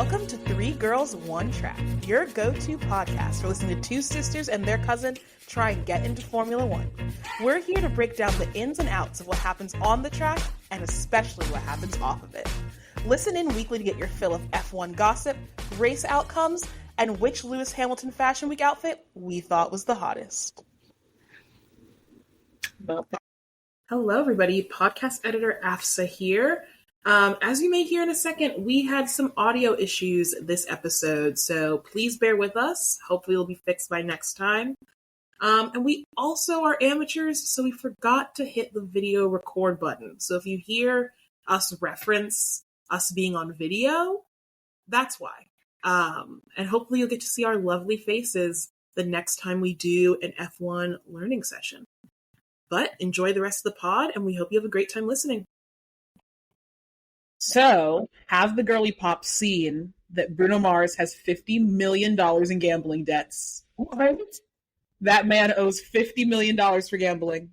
Welcome to Three Girls, One Track, your go-to podcast for listening to two sisters and their cousin try and get into Formula One. We're here to break down the ins and outs of what happens on the track and especially what happens off of it. Listen in weekly to get your fill of F1 gossip, race outcomes, and which Lewis Hamilton Fashion Week outfit we thought was the hottest. Hello, everybody. Podcast editor Afsa here. As you may hear in a second, we had some audio issues this episode, so please bear with us. Hopefully it'll be fixed by next time. And we also are amateurs, so we forgot to hit the video record button. So if you hear us reference us being on video, that's why. And hopefully you'll get to see our lovely faces the next time we do an F1 learning session. But enjoy the rest of the pod, and we hope you have a great time listening. So, have the girly pop seen that Bruno Mars has $50 million in gambling debts? What? That man owes $50 million for gambling.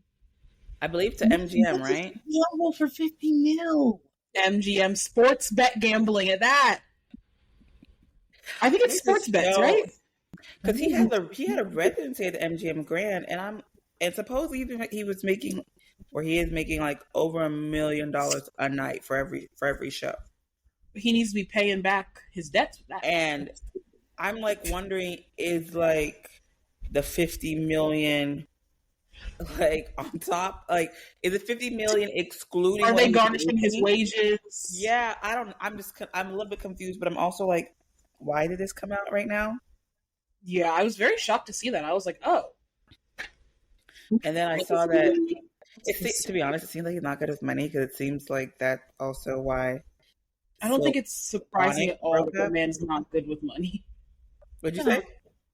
I believe to MGM, right? Gamble for $50 million. MGM sports bet gambling at that. I think it's sports bets, right? Because he had a residency at the MGM Grand, and supposedly he was making, or he is making, like over $1 million a night for every show. He needs to be paying back his debts with that. And I'm like wondering, is like the $50 million like on top? Like, is it $50 million excluding? Are they garnishing his wages? Yeah, I'm a little bit confused, but I'm also like, why did this come out right now? Yeah, I was very shocked to see that. I was like, oh. And then I saw that, to be honest, it seems like he's not good with money, because it seems like that's also why. I don't think it's surprising at all that the man's not good with money. What'd you say?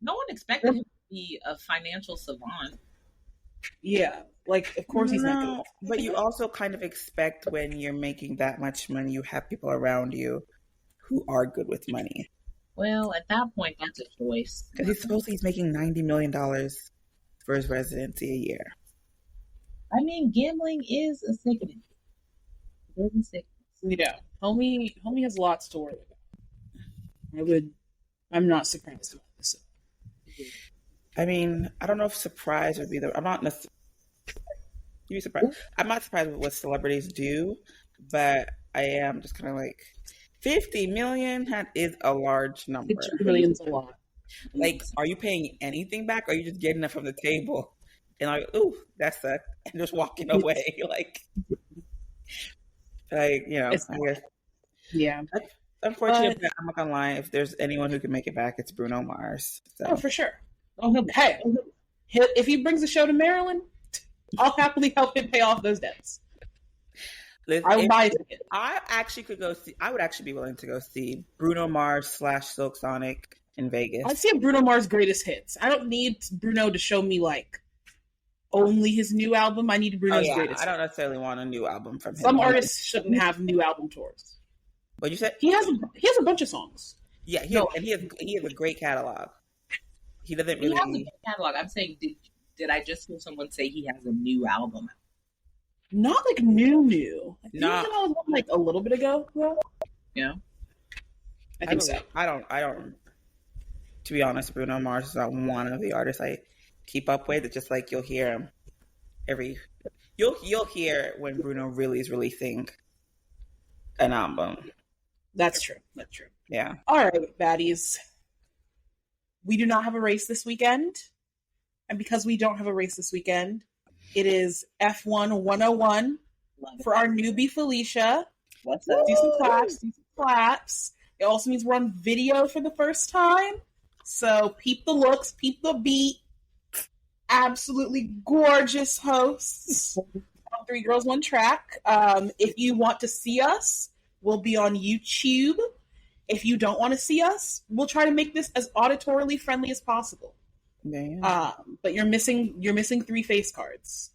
No one expected him to be a financial savant. Yeah, like, of course he's not good. But you also kind of expect, when you're making that much money, you have people around you who are good with money. Well, at that point, that's a choice. Because he's making $90 million for his residency a year. I mean, gambling is a sickening. It is a sickening. Yeah, homie has lots to worry about. I'm not surprised about this. I mean, I don't know if surprise would be I'm not necessarily. You'd be surprised. I'm not surprised with what celebrities do, but I am just kind of like, 50 million is a large number. 50 million's a lot. Like, are you paying anything back, or are you just getting it from the table and like, ooh, that sucked, and just walking away? like, you know, I guess. Yeah. Unfortunately, I'm not gonna lie. If there's anyone who can make it back, it's Bruno Mars. So. Oh, for sure. Hey, if he brings the show to Maryland, I'll happily help him pay off those debts. Listen, I would buy a ticket. I would actually be willing to go see Bruno Mars / Silk Sonic in Vegas. I'd see Bruno Mars' greatest hits. I don't need Bruno to show me like only his new album. I need Bruno's greatest. I don't necessarily want a new album from him. Some artists shouldn't have new album tours. What you said? He has a bunch of songs. Yeah, he has a great catalog. He doesn't really. He has a good catalog. I'm saying, did I just hear someone say he has a new album? Not like new. I think that was like a little bit ago. Yeah, I think so. I don't. To be honest, Bruno Mars is not one of the artists I keep up with. It's just like you'll hear him You'll hear when Bruno really is releasing an album. That's true. Yeah. All right, baddies. We do not have a race this weekend. And because we don't have a race this weekend, it is F1 101 for our newbie Felicia. What's up? Do some claps. It also means we're on video for the first time. So peep the looks, peep the beat. Absolutely gorgeous hosts on Three Girls, One Track. If you want to see us, we'll be on YouTube. If you don't want to see us, we'll try to make this as auditorily friendly as possible. But you're missing 3 face cards.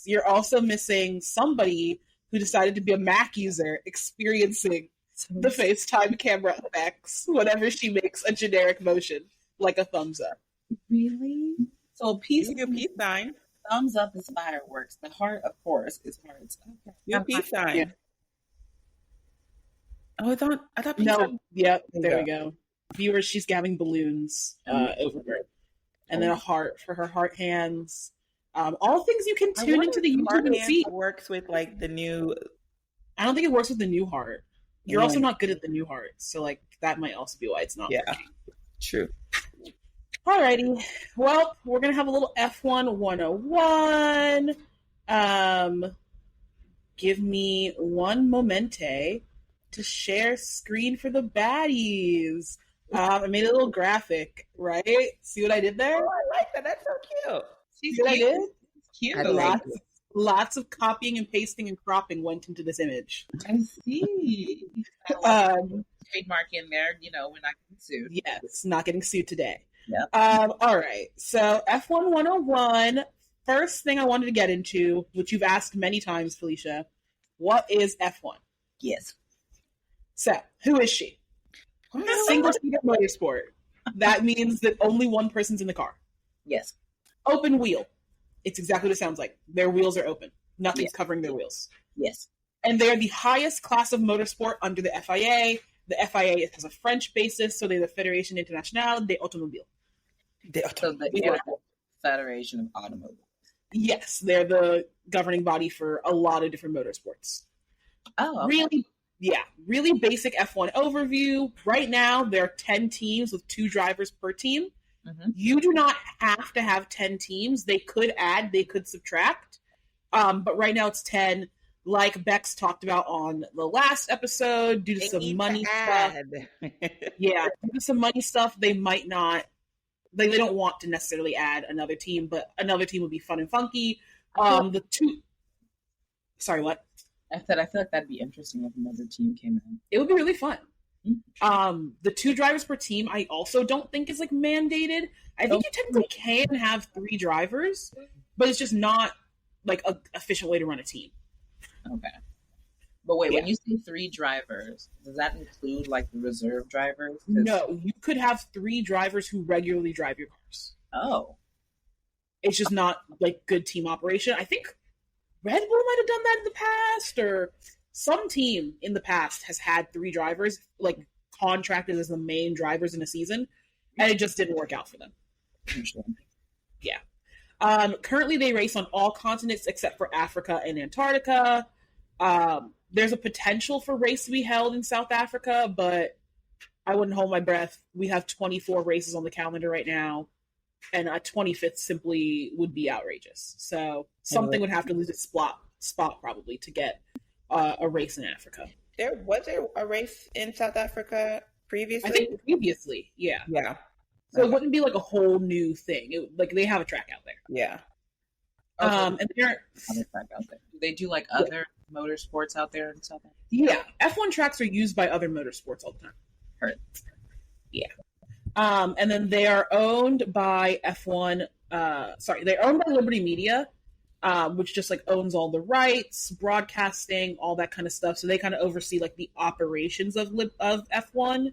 You're also missing somebody who decided to be a Mac user experiencing the FaceTime camera effects whenever she makes a generic motion, like a thumbs up. Really? So a peace sign. Thumbs up is fireworks. The heart, of course, is hearts. Okay. Your peace sign. Yeah. Oh, it's on. I thought No, pizza. yep, There there you we go. Viewers, she's gathering balloons over her. And then a heart for her heart hands. All things you can I tune wonder into the if YouTube and Martin see. works with like the new. I don't think it works with the new heart. You're also Yeah. not good at the new heart, so like that might also be why it's not Yeah. working. True. Alrighty. Well, we're gonna have a little F1 101. Give me one momente to share screen for the baddies. I made a little graphic, right? See what I did there? Oh, I like that. That's so cute. She's See what I cute. did? It's cute. I like Lots of copying and pasting and cropping went into this image. I see. Trademark in there, we're not getting sued. Yes, not getting sued today. Yep. All right. So F1 101. First thing I wanted to get into, which you've asked many times, Felicia, what is F1? Yes. So, who is she? Single-seater motorsport. That means that only one person's in the car. Yes. Open wheel. It's exactly what it sounds like. Their wheels are open. Nothing's covering their wheels. Yes. And they're the highest class of motorsport under the FIA. The FIA has a French basis, so they're the Fédération Internationale des Automobiles. So the Federation of Automobiles. Yes, they're the governing body for a lot of different motorsports. Oh, okay. Really basic F1 overview. Right now, there are 10 teams with 2 drivers per team. Mm-hmm. You do not have to have 10 teams. They could add, they could subtract. But right now it's 10. Like Bex talked about on the last episode, due to some money stuff. Yeah, due to some money stuff, they might not. They don't want to necessarily add another team, but another team would be fun and funky. Sorry, what? I said I feel like that'd be interesting if another team came in. It would be really fun. Mm-hmm. The 2 drivers per team, I also don't think is like mandated. I think you technically can have 3 drivers, but it's just not like an efficient way to run a team. Okay. But wait, when you say 3 drivers, does that include like the reserve drivers? No, you could have 3 drivers who regularly drive your cars. Oh. It's just not like good team operation. I think Red Bull might have done that in the past, or some team in the past has had 3 drivers like contracted as the main drivers in a season, and it just didn't work out for them. Yeah. Currently, they race on all continents except for Africa and Antarctica. There's a potential for race to be held in South Africa, but I wouldn't hold my breath. We have 24 races on the calendar right now, and a 25th simply would be outrageous. So something would have to lose its spot probably to get a race in Africa. Was there a race in South Africa previously? I think previously, yeah. Yeah. So it wouldn't be like a whole new thing. Like they have a track out there. Yeah. And they're other track out there. Do they do like other motorsports out there in South Africa? Yeah, F1 tracks are used by other motorsports all the time. Heard. Yeah. And then they are owned by F1. They're owned by Liberty Media, which just like owns all the rights, broadcasting, all that kind of stuff. So they kind of oversee like the operations of F1.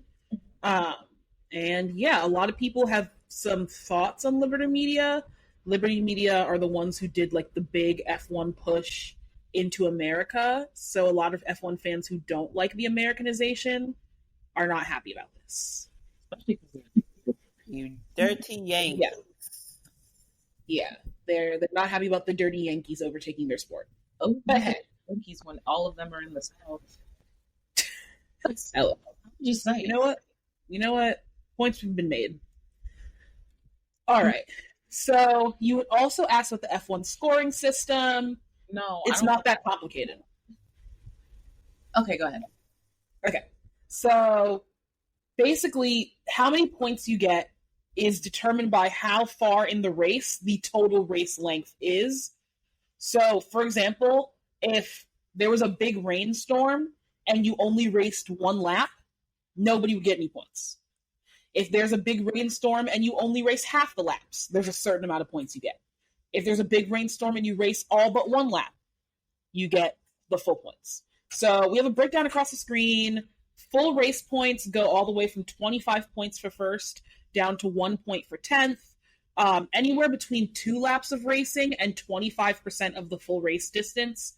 And yeah, a lot of people have some thoughts on Liberty Media. Liberty Media are the ones who did like the big F1 push into America. So a lot of F1 fans who don't like the Americanization are not happy about this. You dirty Yankees. Yeah. They're not happy about the dirty Yankees overtaking their sport. Oh, But hey, Yankees when all of them are in the South. hello. Just saying. You know what? Points have been made. All right. So you would also ask about the F1 scoring system. No, It's not that complicated. Okay, go ahead. Okay. So basically, how many points you get is determined by how far in the race the total race length is. So, for example, if there was a big rainstorm and you only raced 1 lap, nobody would get any points. If there's a big rainstorm and you only race half the laps, there's a certain amount of points you get. If there's a big rainstorm and you race all but 1 lap, you get the full points. So we have a breakdown across the screen. Full race points go all the way from 25 points for first down to 1 point for 10th. Anywhere between 2 laps of racing and 25% of the full race distance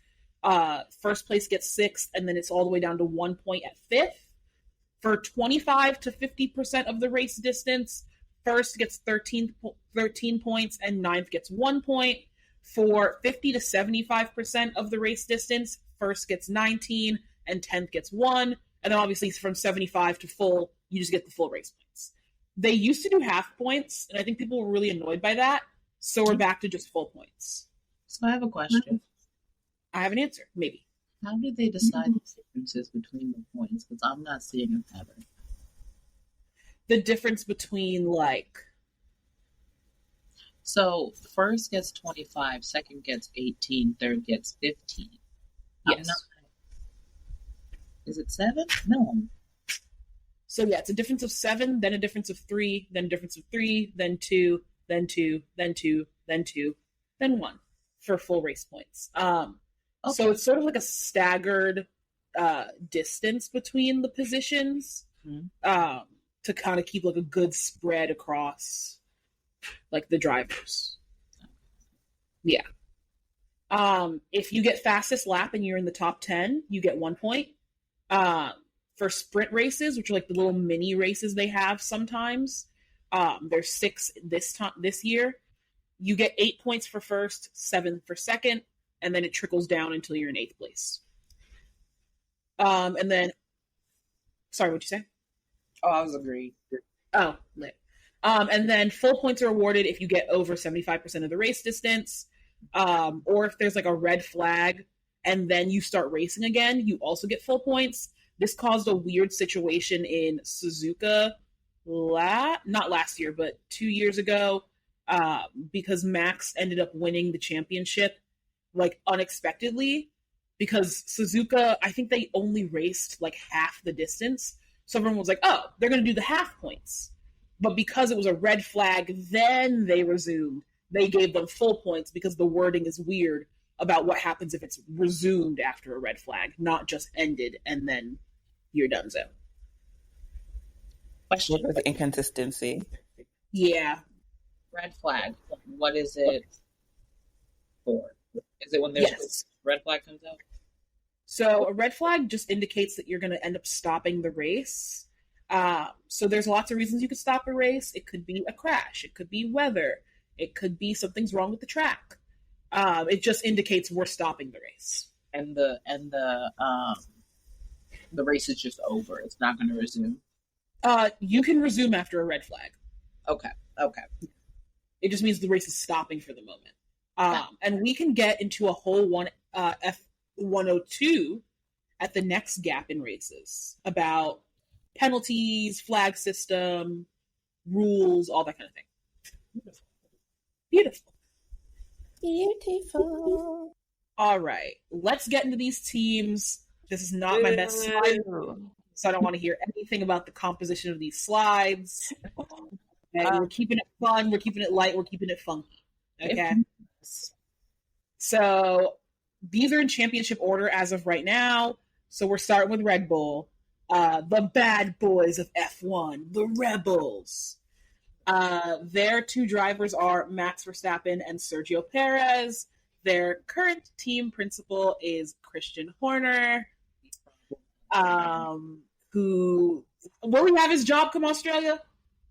First place gets 6th, and then it's all the way down to 1 point at 5th. For 25 to 50% of the race distance, first gets 13 points and 9th gets 1 point. For 50 to 75% of the race distance, first gets 19 and 10th gets 1. And then obviously from 75 to full, you just get the full race points. They used to do half points, and I think people were really annoyed by that. So we're back to just full points. So I have a question. I have an answer, maybe. How do they decide the differences between the points? Because I'm not seeing a pattern. The difference between, like... So, first gets 25, second gets 18, third gets 15. Yes. Is it 7? No. So, yeah, it's a difference of 7, then a difference of 3, then a difference of 3, then 2, then 2, then 2, then 2, then 1 for full race points. Okay. So it's sort of like a staggered distance between the positions to kind of keep like a good spread across like the drivers. Yeah. If you get fastest lap and you're in the top 10, you get 1 point. For sprint races, which are like the little mini races they have sometimes, there's 6 this year. You get 8 points for first, 7 for second, and then it trickles down until you're in 8th place. And then, sorry, what'd you say? Oh, I was agreed. Oh, lit. And then full points are awarded if you get over 75% of the race distance, or if there's like a red flag and then you start racing again, you also get full points. This caused a weird situation in Suzuka, not last year, but 2 years ago, because Max ended up winning the championship like unexpectedly, because Suzuka, I think they only raced like half the distance. So everyone was like, oh, they're going to do the half points. But because it was a red flag, then they resumed. They gave them full points because the wording is weird about what happens if it's resumed after a red flag, not just ended and then you're done. So, question: what is the inconsistency? Yeah. Red flag. What is it for? Is it when there's red flag comes out? So a red flag just indicates that you're going to end up stopping the race. So there's lots of reasons you could stop a race. It could be a crash. It could be weather. It could be something's wrong with the track. It just indicates we're stopping the race. And the race is just over. It's not going to resume. You can resume after a red flag. Okay. It just means the race is stopping for the moment. And we can get into a whole F102 at the next gap in races about penalties, flag system, rules, all that kind of thing. Beautiful. All right, let's get into these teams. This is not my best slide, so I don't want to hear anything about the composition of these slides. Okay, we're keeping it fun, we're keeping it light, we're keeping it funky. Okay? So these are in championship order as of right now. So we're starting with Red Bull. The bad boys of F1, the Rebels. Their 2 drivers are Max Verstappen and Sergio Perez. Their current team principal is Christian Horner, who will he have his job come Australia?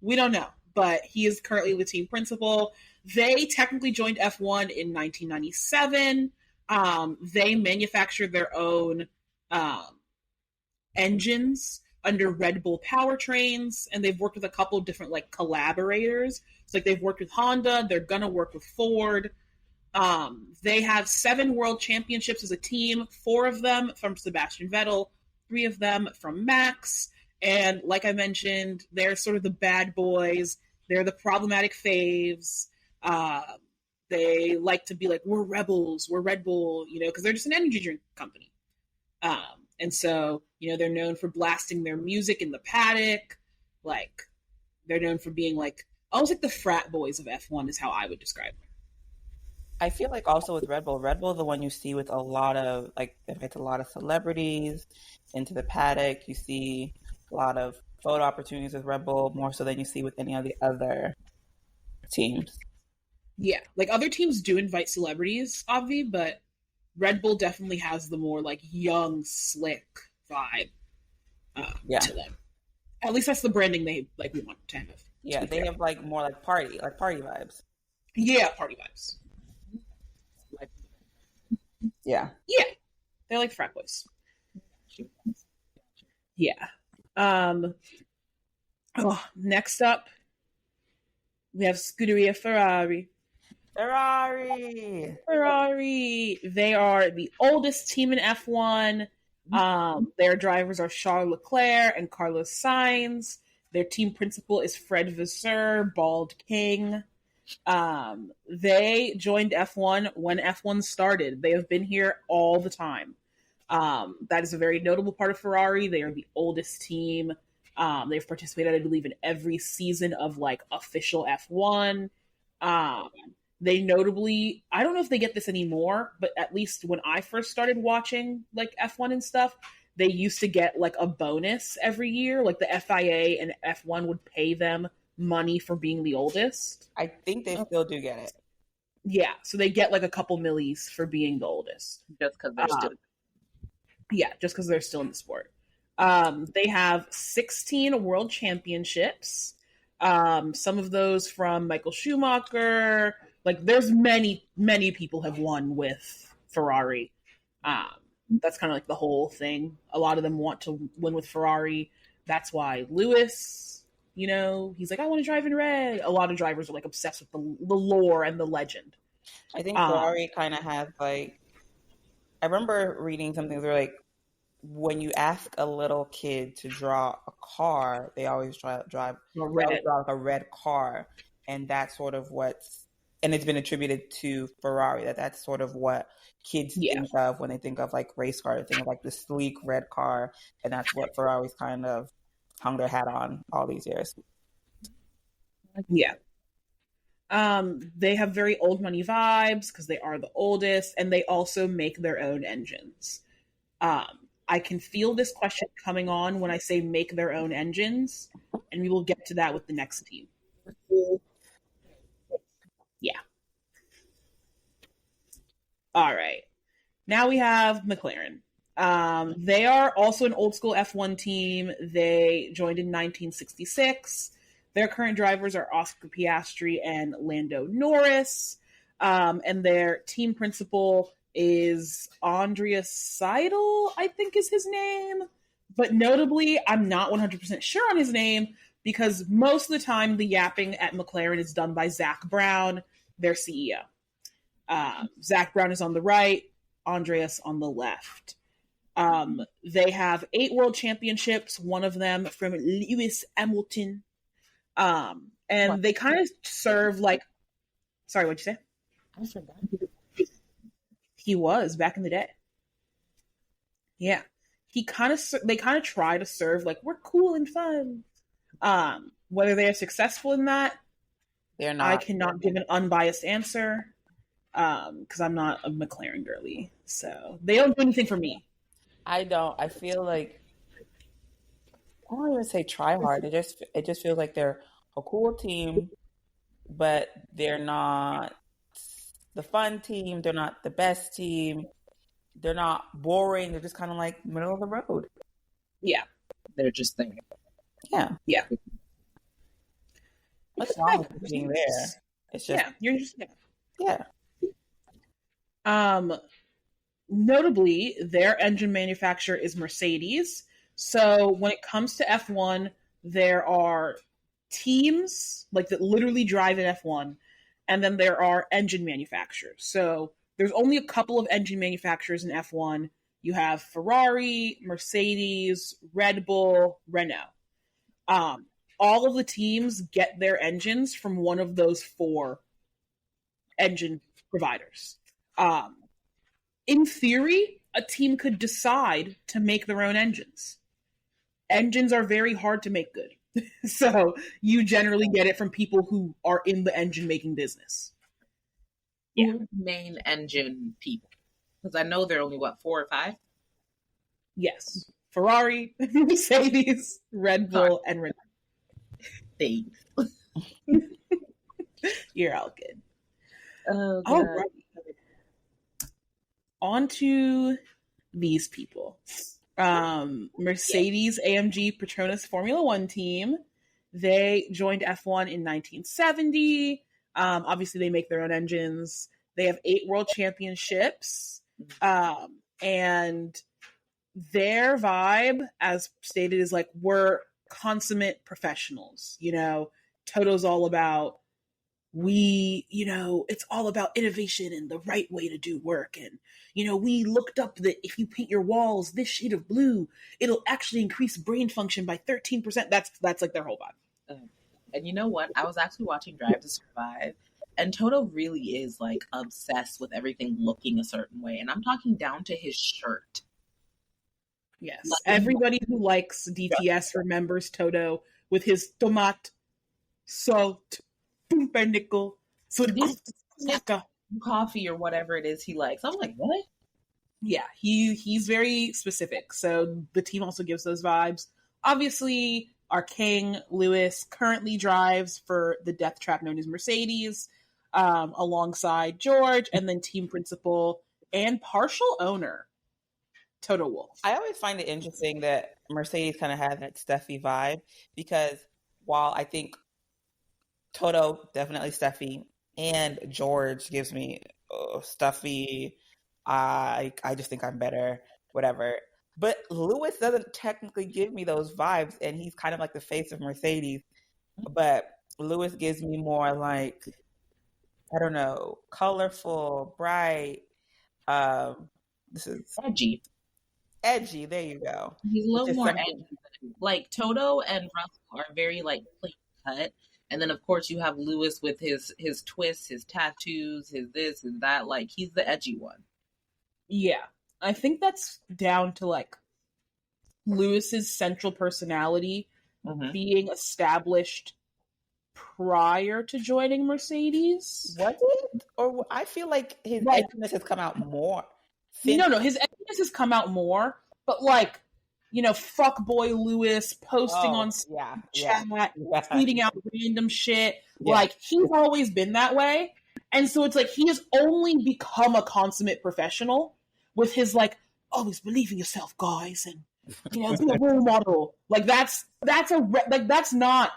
We don't know, but he is currently the team principal. They technically joined F1 in 1997. They manufacture their own engines under Red Bull powertrains, and they've worked with a couple of different like collaborators. So like they've worked with Honda, they're gonna work with Ford. They have 7 world championships as a team, 4 of them from Sebastian Vettel, 3 of them from Max. And like I mentioned, they're sort of the bad boys. They're the problematic faves. They like to be like, we're rebels, we're Red Bull, because they're just an energy drink company. And so, they're known for blasting their music in the paddock. Like, they're known for being like, almost like the frat boys of F1 is how I would describe them. I feel like also with Red Bull the one you see with a lot of, like, it's a lot of celebrities into the paddock. You see a lot of photo opportunities with Red Bull, more so than you see with any of the other teams. Yeah, like other teams do invite celebrities, Avi, but Red Bull definitely has the more like young, slick vibe to them. At least that's the branding they like we want to have. Yeah, they have like more like party vibes. Yeah, party vibes. Yeah. Yeah. They're like frat boys. Yeah. Next up, we have Scuderia Ferrari. Ferrari. They are the oldest team in F1. Their drivers are Charles Leclerc and Carlos Sainz. Their team principal is Fred Vasseur, Bald King. They joined F1 when F1 started. They have been here all the time. That is a very notable part of Ferrari. They are the oldest team. They've participated, I believe, in every season of like official F1. They notably, I don't know if they get this anymore, but at least when I first started watching like F1 and stuff, they used to get like a bonus every year. Like the FIA and F1 would pay them money for being the oldest. I think they still do get it. Yeah, so they get like a couple millies for being the oldest. Just because they're still. Yeah, just because they're still in the sport. They have 16 world championships. Some of those from Michael Schumacher. Like, there's many people have won with Ferrari. That's kind of like the whole thing. A lot of them want to win with Ferrari. That's why Lewis, you know, he's like, I want to drive in red. A lot of drivers are like obsessed with the lore and the legend. I think Ferrari kind of has like, I remember reading something where like, when you ask a little kid to draw a car, they always draw like a red car, and that's sort of and it's been attributed to Ferrari that's sort of what kids think of when they think of like race car. They think of like the sleek red car, and that's what Ferrari's kind of hung their hat on all these years. Yeah. They have very old money vibes because they are the oldest, and they also make their own engines. I can feel this question coming on when I say make their own engines, and we will get to that with the next team. Yeah. All right. Now we have McLaren. They are also an old school F1 team. They joined in 1966. Their current drivers are Oscar Piastri and Lando Norris. And their team principal is Andreas Seidel, I think is his name. But notably, I'm not 100% sure on his name because most of the time the yapping at McLaren is done by Zach Brown, their CEO. Zach Brown is on the right, Andreas on the left. They have 8 world championships, one of them from Lewis Hamilton. And they kind of serve like, sorry, what'd you say? I forgot. He was back in the day. Yeah. They kind of try to serve like, we're cool and fun. Whether they are successful in that, they're not. I cannot give an unbiased answer because I'm not a McLaren girly. So they don't do anything for me. I don't. I feel like, I don't even say try hard. It just feels like they're a cool team, but they're not the fun team. They're not the best team. They're not boring. They're just kind of like middle of the road. Yeah. They're just there. Yeah. Yeah. What's wrong with being there? It's just, you're just, yeah. Notably, their engine manufacturer is Mercedes. So when it comes to F1, there are teams like that literally drive in F1, and then there are engine manufacturers. So there's only a couple of engine manufacturers in F1. You have Ferrari, Mercedes, Red Bull, Renault. All of the teams get their engines from one of those 4 engine providers. In theory, a team could decide to make their own engines. Engines are very hard to make good. So you generally get it from people who are in the engine making business. Yeah. Main engine people. Because I know there are only, 4 or 5? Yes. Ferrari, Mercedes, Red Bull, and Renault. Thanks. You're all good. Oh, all right. On to these people. Mercedes AMG Petronas Formula One team. They joined F1 in 1970. Obviously, they make their own engines. They have 8 world championships. And their vibe, as stated, is like, we're consummate professionals. You know, Toto's all about, it's all about innovation and the right way to do work. And, we looked up that if you paint your walls this shade of blue, it'll actually increase brain function by 13%. That's like their whole vibe. And you know what? I was actually watching Drive to Survive, and Toto really is like obsessed with everything looking a certain way. And I'm talking down to his shirt. Yes. Everybody who likes DTS remembers Toto with his tomat, salt, pumpernickel, coffee or whatever it is he likes. I'm like, what? Yeah, he's very specific. So the team also gives those vibes. Obviously, our king, Lewis, currently drives for the death trap known as Mercedes, alongside George, and then team principal and partial owner, Toto Wolff. I always find it interesting that Mercedes kind of had that stuffy vibe, because while I think Toto, definitely stuffy, and George gives me stuffy, I just think I'm better, whatever. But Lewis doesn't technically give me those vibes, and he's kind of like the face of Mercedes. But Lewis gives me more like, I don't know, colorful, bright. This is edgy. Edgy, there you go. He's a little more edgy. Like Toto and Russell are very like clean cut. And then, of course, you have Lewis with his twists, his tattoos, his this and that. Like, he's the edgy one. Yeah. I think that's down to, like, Lewis's central personality being established prior to joining Mercedes. Was it? Or I feel like his edginess has come out more. No, his edginess has come out more. But, like, fuckboy Lewis posting on Snapchat, tweeting out random shit. Yeah. Like, he's always been that way. And so it's like he has only become a consummate professional with his, like, always believe in yourself, guys, and, be a role model. Like, that's not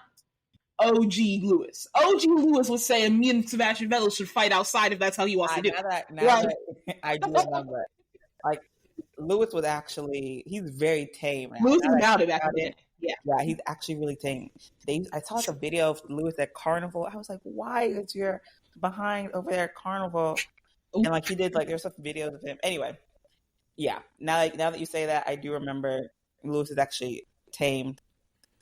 OG Lewis. OG Lewis was saying me and Sebastian Vettel should fight outside if that's how he wants to do it. Now that I do remember, like, Lewis was actually, he's very tame. Lewis is about it back then. Yeah, he's actually really tame. I saw like a video of Lewis at Carnival. I was like, why is your behind over there at Carnival? Ooh. And like he did, like there's some videos of him. Anyway, yeah. Now that you say that, I do remember Lewis has actually tamed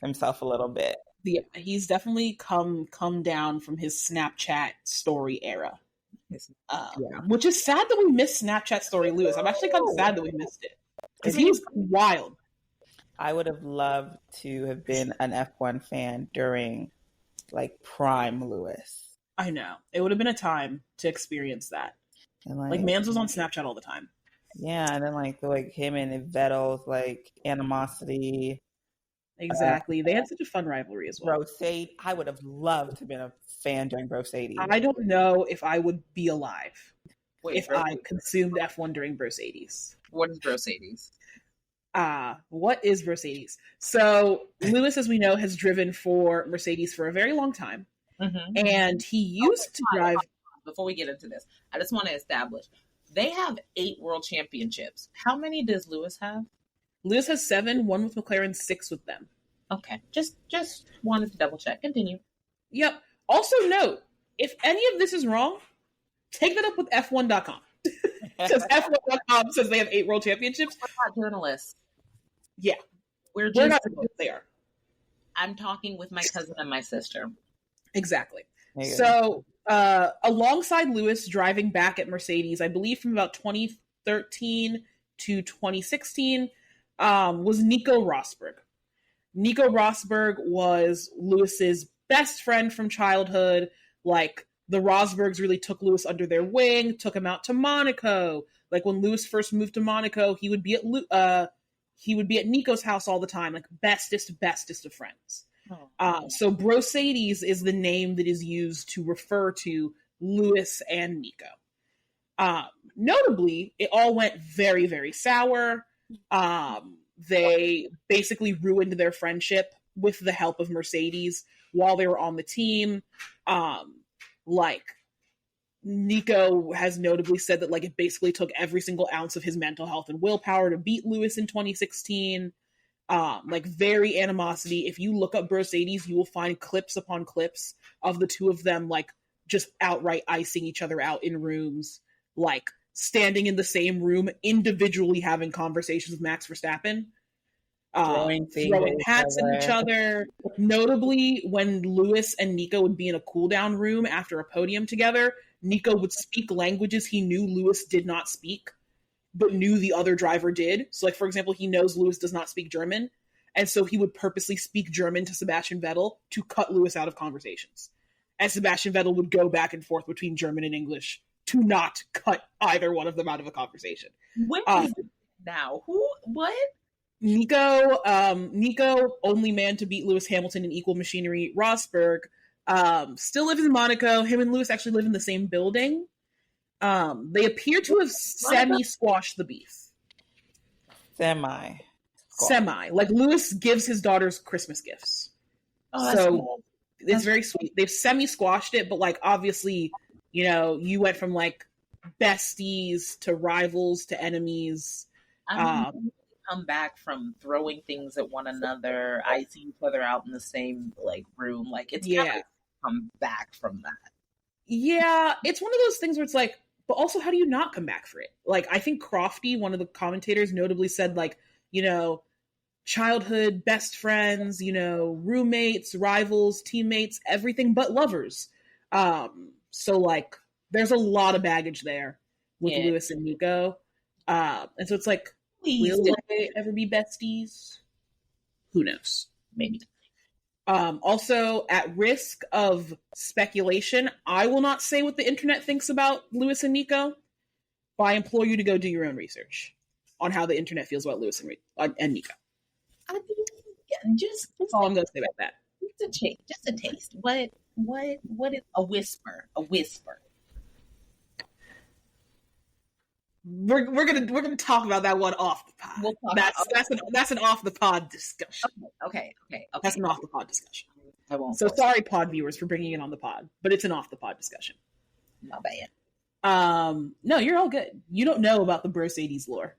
himself a little bit. Yeah, he's definitely come down from his Snapchat story era. Which is sad that we missed Snapchat story Lewis. I'm actually kind of sad that we missed it because he was wild. I would have loved to have been an F1 fan during like prime Lewis. I know, it would have been a time to experience that. And like Mans was on Snapchat all the time. Yeah, and then like him and Vettel's like animosity. Exactly. They had such a fun rivalry as well. Mercedes, I would have loved to have been a fan during Mercedes. I don't know if I would be alive if I consumed F1 during Mercedes. What is Mercedes? What is Mercedes? So Lewis, as we know, has driven for Mercedes for a very long time. And he used to drive... Before we get into this, I just want to establish, they have 8 world championships. How many does Lewis have? Lewis has 7, 1 with McLaren, 6 with them. Okay. Just wanted to double check. Continue. Yep. Also note, if any of this is wrong, take that up with F1.com. Because F1.com says they have 8 world championships. We're not journalists. Yeah. We're not they are. I'm talking with my cousin and my sister. Exactly. So, alongside Lewis driving back at Mercedes, I believe from about 2013 to 2016, was Nico Rosberg. Nico Rosberg was Lewis's best friend from childhood. Like, the Rosbergs really took Lewis under their wing, took him out to Monaco. Like, when Lewis first moved to Monaco, he would be at Nico's house all the time, like bestest of friends. So Brosades is the name that is used to refer to Lewis and Nico. Notably, it all went very, very sour. They basically ruined their friendship with the help of Mercedes while they were on the team. Like, Nico has notably said that, like, it basically took every single ounce of his mental health and willpower to beat Lewis in 2016. Like, very animosity. If you look up Mercedes, you will find clips upon clips of the two of them, like, just outright icing each other out in rooms, like, standing in the same room, individually having conversations with Max Verstappen. Throwing hats at each other. Notably, when Lewis and Nico would be in a cool-down room after a podium together, Nico would speak languages he knew Lewis did not speak, but knew the other driver did. So, like, for example, he knows Lewis does not speak German, and so he would purposely speak German to Sebastian Vettel to cut Lewis out of conversations. And Sebastian Vettel would go back and forth between German and English to not cut either one of them out of a conversation. When is it now? Who? What? Nico, only man to beat Lewis Hamilton in equal machinery, Rosberg, still lives in Monaco. Him and Lewis actually live in the same building. They appear to have semi-squashed the beef. Semi. Like, Lewis gives his daughters Christmas gifts. Oh, so cool. It's very sweet. They've semi-squashed it, but, like, obviously, you know, you went from, like, besties to rivals to enemies. Come back from throwing things at one another, icing each other out in the same, like, room. Like, it's kind of come back from that. Yeah, it's one of those things where it's like, but also, how do you not come back for it? Like, I think Crofty, one of the commentators, notably said, like, you know, childhood best friends, you know, roommates, rivals, teammates, everything but lovers. So, like, there's a lot of baggage there with Lewis and Nico. And so it's like, will they ever be besties? Who knows? Maybe. Also, at risk of speculation, I will not say what the internet thinks about Lewis and Nico, but I implore you to go do your own research on how the internet feels about Lewis and Nico. I mean, just that's all I'm going to say about that. Just a taste. What is a whisper? A whisper. We're gonna talk about that one off the pod. That's an off the pod discussion. Okay. That's an off the pod discussion. I won't. So sorry, pod viewers, for bringing it on the pod, but it's an off the pod discussion. Not bad. No, you're all good. You don't know about the Mercedes lore,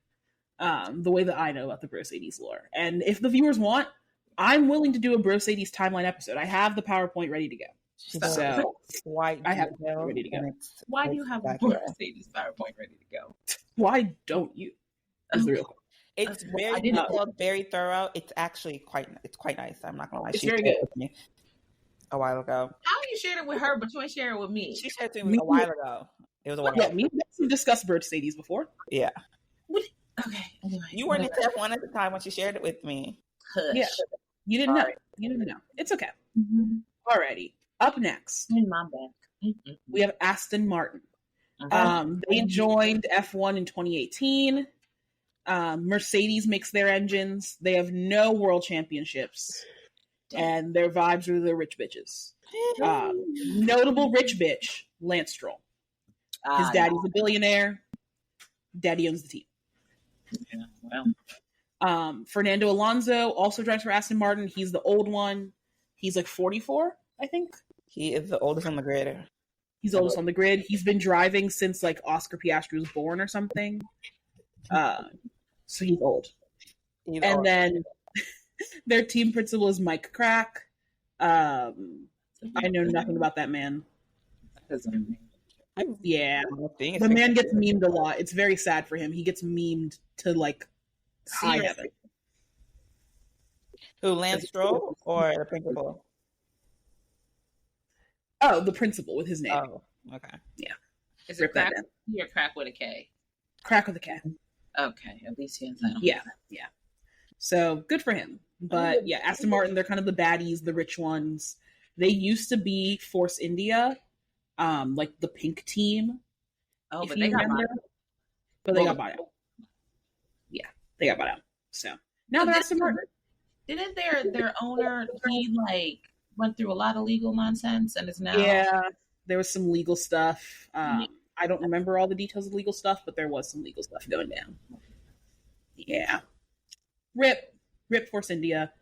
the way that I know about the Mercedes lore. And if the viewers want, I'm willing to do a Mercedes timeline episode. I have the PowerPoint ready to go. So I have it ready to go. Why do you have a Mercedes PowerPoint ready to go? Why don't you? Is the real question. It's very detailed, very thorough. It's actually quite nice. I'm not gonna lie. It's very good. With me a while ago. How you shared it with her, but you ain't sharing it with me? She shared it with me a while ago. It was a while ago. Yeah, we've discussed Mercedes before. Yeah. Okay. Anyway, you weren't in F1 at the time when she shared it with me. Hush. Yeah. You didn't know. You didn't know. It's okay. Mm-hmm. Alrighty. Up next, in my back, we have Aston Martin. They joined F1 in 2018. Mercedes makes their engines. They have no world championships, and their vibes are the rich bitches. Notable rich bitch, Lance Stroll. His daddy's a billionaire. Daddy owns the team. Yeah, well. Fernando Alonso also drives for Aston Martin. He's the old one. He's like 44, I think. He is the oldest on the grid. He's the oldest on the grid. He's been driving since like Oscar Piastri was born or something. So he's old. Then their team principal is Mike Crack. I know nothing about that man. Yeah. The man gets memed a lot. It's very sad for him. He gets memed to like high heaven. Who, Lance Stroll or the principal? Oh, the principal with his name. Oh, okay. Yeah. Is it Crack or Crack with a K? Crack with a K. Okay, at least he has that. Yeah. So good for him. But yeah, Aston Martin, they're kind of the baddies, the rich ones. They used to be Force India, like the pink team. Oh, but they got bought out. But they got bought out. Yeah, they got bought out. So now they're Aston Martin. Didn't their owner, he like went through a lot of legal nonsense and is now... Yeah, there was some legal stuff. I I don't remember all the details of legal stuff, but there was some legal stuff going down. Yeah. Rip Force India.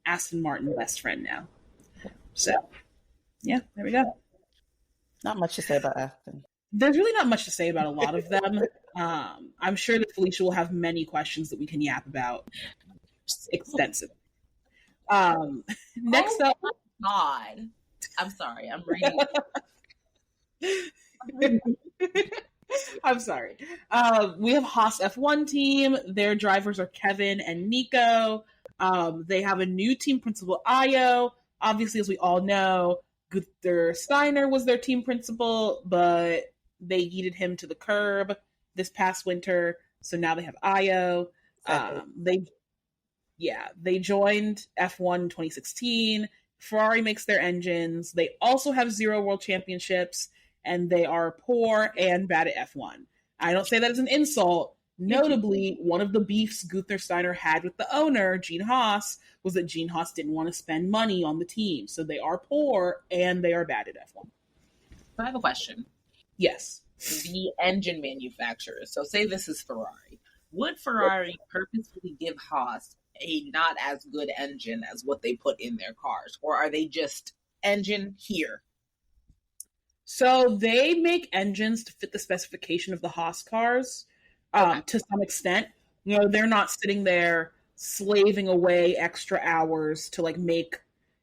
Aston Martin best friend now. So, yeah, there we go. Not much to say about Aston. There's really not much to say about a lot of them. I'm sure that Felicia will have many questions that we can yap about extensively. Next up. God. I'm sorry. I'm reading. I'm sorry. We have Haas F1 team. Their drivers are Kevin and Nico. They have a new team principal, Io. Obviously, as we all know, Gunther Steiner was their team principal, but they yeeted him to the curb this past winter. So now they have Io. They joined F1 in 2016. Ferrari makes their engines. They also have 0 world championships, and they are poor and bad at F1. I don't say that as an insult. Notably, one of the beefs Gunther Steiner had with the owner, Gene Haas, was that Gene Haas didn't want to spend money on the team. So they are poor and they are bad at F1. I have a question. Yes. The engine manufacturers. So say this is Ferrari. Would Ferrari purposefully give Haas a not as good engine as what they put in their cars? Or are they just engine here? So they make engines to fit the specification of the Haas cars. To some extent, they're not sitting there slaving away extra hours to make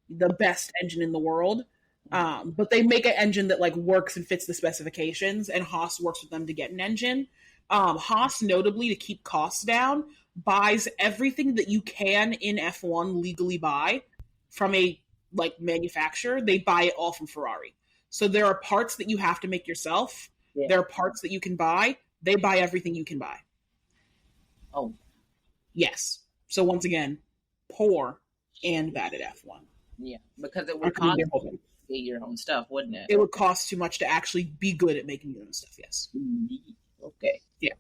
the best engine in the world. But they make an engine that works and fits the specifications, and Haas works with them to get an engine. Haas, notably, to keep costs down, buys everything that you can in F1 legally buy from a manufacturer. They buy it all from Ferrari. So there are parts that you have to make yourself. Yeah. There are parts that you can buy. They buy everything you can buy. Oh. Yes. So once again, poor and bad at F1. Yeah, because it would cost you to get your own stuff, wouldn't it? It would cost too much to actually be good at making your own stuff, yes. Okay. Yeah.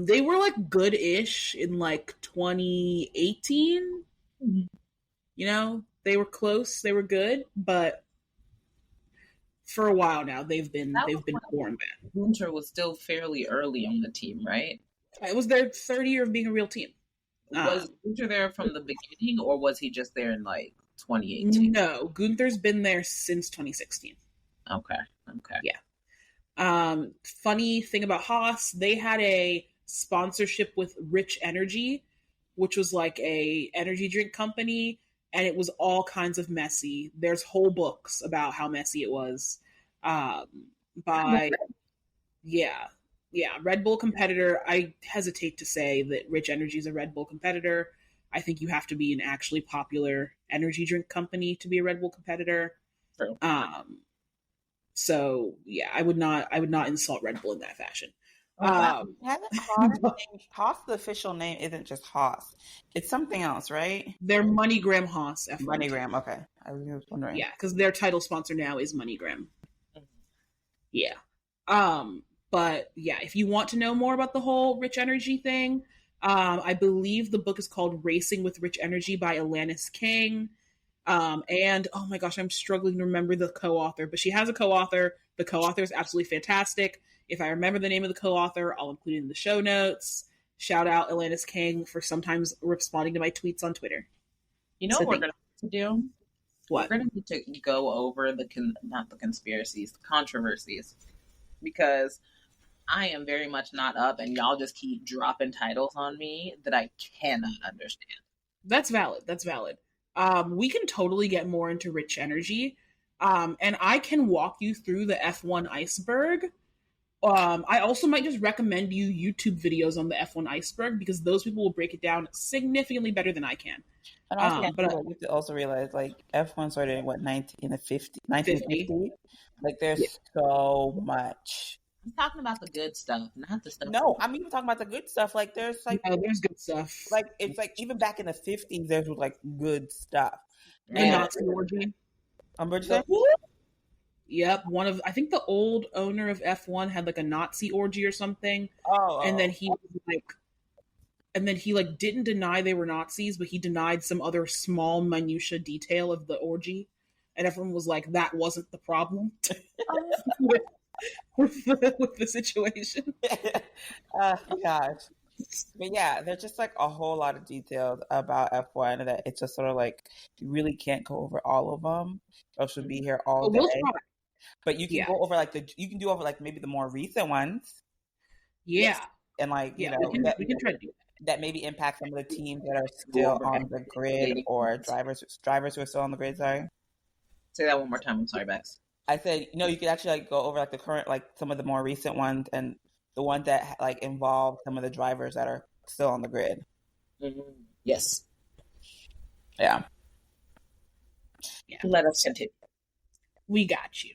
They were good-ish in 2018. Mm-hmm. They were close, they were good, but for a while now, they've been poor and bad. Gunther was still fairly early on the team, right? It was their third year of being a real team. Was Gunther there from the beginning, or was he just there in 2018? No, Gunther's been there since 2016. Okay. Yeah. Funny thing about Haas, they had a sponsorship with Rich Energy, which was a energy drink company. And it was all kinds of messy. There's whole books about how messy it was. Red Bull competitor. I hesitate to say that Rich Energy is a Red Bull competitor. I think you have to be an actually popular energy drink company to be a Red Bull competitor. True. So yeah, I would not insult Red Bull in that fashion. Haas, the official name isn't just Haas. It's something else, right? They're MoneyGram Haas. F1. MoneyGram, okay. I was wondering. Yeah, because their title sponsor now is MoneyGram. Yeah. But yeah, if you want to know more about the whole Rich Energy thing, I believe the book is called Racing with Rich Energy by Alanis King. And oh my gosh, I'm struggling to remember the co-author, but she has a co-author. The co-author is absolutely fantastic. If I remember the name of the co-author, I'll include it in the show notes. Shout out Alanis King for sometimes responding to my tweets on Twitter. You know what we're going to do? What? We're going to need to go over not the conspiracies, the controversies. Because I am very much not up, and y'all just keep dropping titles on me that I cannot understand. That's valid. We can totally get more into Rich Energy. And I can walk you through the F1 iceberg. I also might just recommend you YouTube videos on the F1 iceberg because those people will break it down significantly better than I can. And also, you have to also realize, F1 started in 1950? There's so much. I'm talking about the good stuff, not the stuff. No, I'm even talking about the good stuff. There's good stuff. It's even back in the 50s, there was good stuff. And Nazi orgy. Yep, I think the old owner of F1 had a Nazi orgy or something. And then he didn't deny they were Nazis, but he denied some other small minutia detail of the orgy, and everyone was like, "That wasn't the problem." with the situation. Gosh. But yeah, there's just like a whole lot of details about F1 that it's just sort of like you really can't go over all of them. Or should be here all day. But you can go over you can do over like maybe the more recent ones. Yeah. Yes. And like, you know, we can try to do that maybe impact some of the teams that are still on the grid or drivers who are still on the grid, sorry. Say that one more time. I'm sorry, Bex. I said, you could actually like go over like the current, like some of the more recent ones and the ones that like involve some of the drivers that are still on the grid. Mm-hmm. Yes. Yeah. Let us continue. We got you.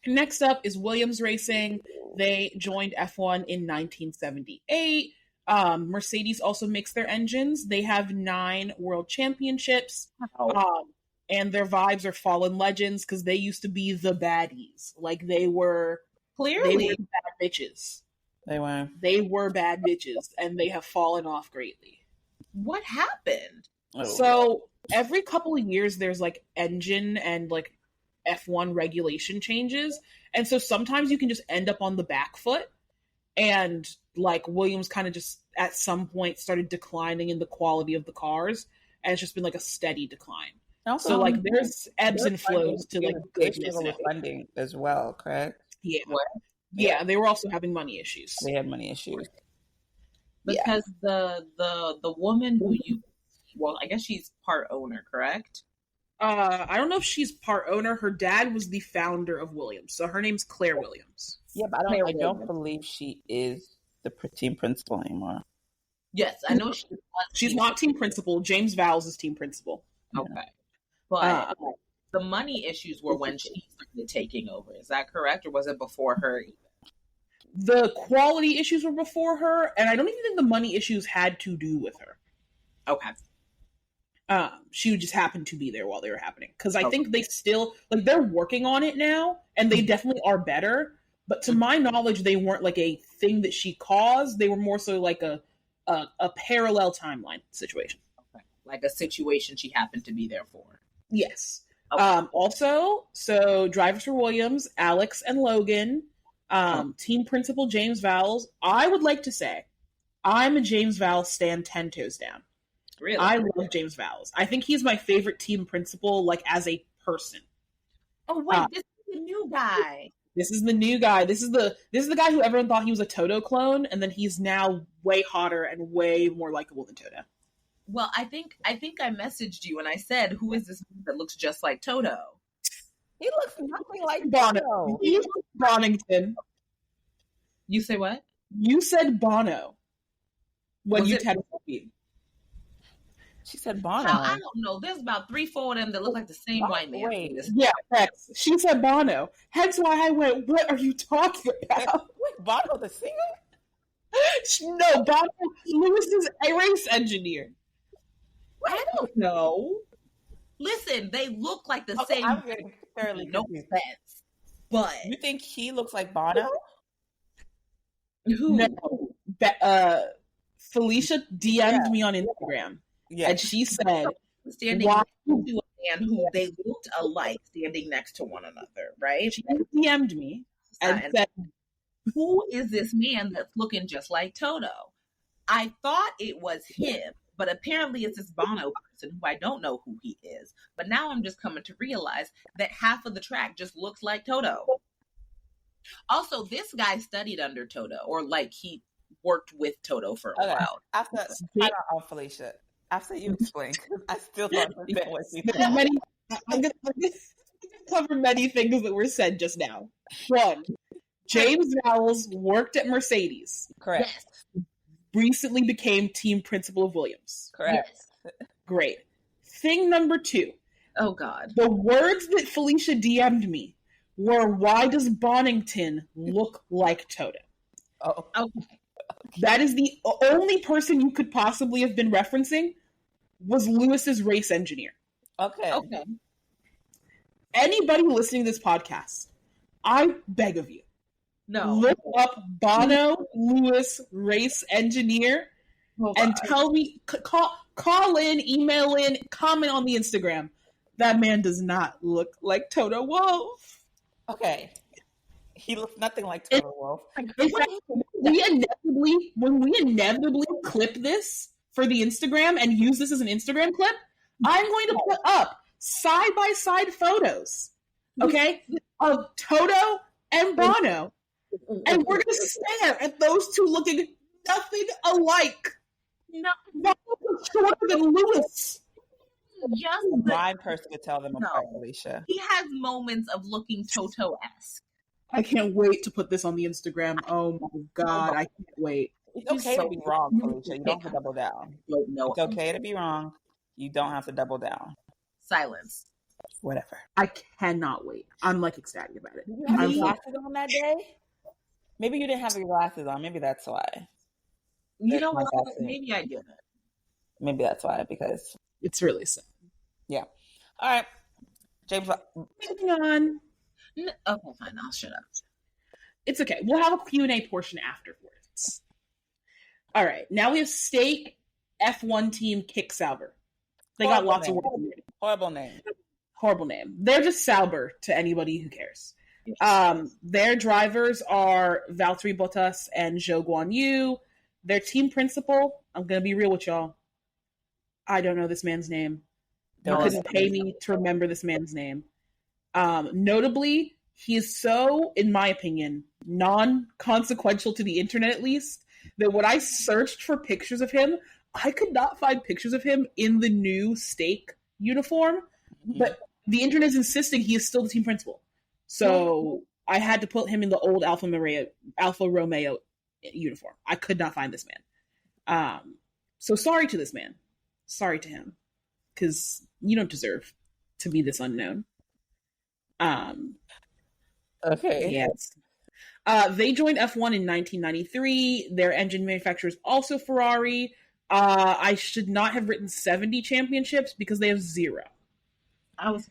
Next up is Williams Racing. They joined F1 in 1978. Mercedes also makes their engines. They have 9 world championships. Wow. And their vibes are fallen legends because they used to be the baddies. Like they were bad bitches. They were. They were bad bitches, and they have fallen off greatly. What happened? Oh. So every couple of years, there's like engine and like F1 regulation changes, and so sometimes you can just end up on the back foot. And like Williams kind of just at some point started declining in the quality of the cars, and it's just been like a steady decline. Also, so like there's ebbs and flows to like goodness with funding as well, correct? Yeah. Yeah, they were also having money issues. They had money issues. Because the woman who I guess she's part owner, correct? I don't know if she's part owner. Her dad was the founder of Williams, so her name's Claire Williams. Yeah, but I don't believe she is the team principal anymore. Yes, I know she's not team principal. James Vowles is team principal. Okay. But the money issues were when she started taking over. Is that correct? Or was it before her? The quality issues were before her, and I don't even think the money issues had to do with her. Okay. She just happened to be there while they were happening. Because I think they still, like, they're working on it now, and they definitely are better. But to my knowledge, they weren't like a thing that she caused. They were more so like a parallel timeline situation. Okay. Like a situation she happened to be there for. Yes. Okay. Also, so drivers for Williams, Alex and Logan, team principal James Vowles. I would like to say, I'm a James Vowles stan 10 toes down. Really? I love James Vowles. I think he's my favorite team principal, like as a person. Oh wait, this is the new guy. This is the new guy. This is the guy who everyone thought he was a Toto clone, and then he's now way hotter and way more likable than Toto. Well, I think I messaged you and I said, "Who is this man that looks just like Toto?" He looks nothing like Bono. He looks like Bonington. You say what? You said Bono when you texted me. She said Bono. I don't know. There's about 3-4 of them that look like the same white man. Wait. Yeah, she said Bono. Hence why I went, what are you talking about? Wait, Bono the singer? No, Bono, Lewis is a race engineer. I don't know. Listen, they look like the same. I'm getting fairly no confused. sense. But you think he looks like Bono? Who? No. Felicia DM'd me on Instagram. Yeah. And she said, standing next to a man who they looked alike standing next to one another, right? She DM'd me and said, who is this man that's looking just like Toto? I thought it was him, but apparently it's this Bono person who I don't know who he is. But now I'm just coming to realize that half of the track just looks like Toto. Also, this guy studied under Toto, or like he worked with Toto for a while. After Felicia. After you explain, I still don't understand what you said. I'm going to cover many things that were said just now. One, James Vowles worked at Mercedes. Correct. Yes. Recently became team principal of Williams. Correct. Yes. Great. Thing number 2. Oh, God. The words that Felicia DM'd me were, why does Bonington look like Toto? Oh, okay. That is the only person you could possibly have been referencing was Lewis's race engineer. Okay. Anybody listening to this podcast, I beg of you, look up Bono Lewis race engineer and tell me, call in, email in, comment on the Instagram. That man does not look like Toto Wolff. Okay. He looks nothing like Total Wolf. In fact, when we inevitably clip this for the Instagram and use this as an Instagram clip, I'm going to put up side-by-side photos, okay, of Toto and Bono. And we're going to stare at those two looking nothing alike. No. Bono's shorter than Lewis. Just A blind person could tell them apart, Alicia. He has moments of looking Toto-esque. I can't wait to put this on the Instagram. Oh my God, I can't wait. It's okay to be wrong, Felicia. You don't have to double down. No, It's okay to be wrong. You don't have to double down. silence. Whatever. I cannot wait. I'm like ecstatic about it. Did you have I'm your glasses on that day? Maybe you didn't have your glasses on. Maybe that's why. You know Like what? that's it. Maybe I didn't. Maybe that's why, because It's really sad. yeah. All right. James, Moving on. Okay, fine. I'll shut up. It's okay. We'll have a Q&A portion afterwards. All right. Now we have Stake F1 team Kick Sauber. They got lots of work. horrible name. Horrible name. They're just Sauber to anybody who cares. Their drivers are Valtteri Bottas and Zhou Guanyu. Their team principal, I'm going to be real with y'all, I don't know this man's name. You couldn't pay me to remember this man's name. Notably, he is so, in my opinion, non-consequential to the internet at least, that when I searched for pictures of him, I could not find pictures of him in the new Stake uniform. Mm-hmm. But the internet is insisting he is still the team principal. So I had to put him in the old Alfa Romeo uniform. I could not find this man. So sorry to this man. Sorry to him. Because you don't deserve to be this unknown. Okay. Yes. They joined F1 in 1993. Their engine manufacturer is also Ferrari. I should not have written 70 championships because they have 0. I was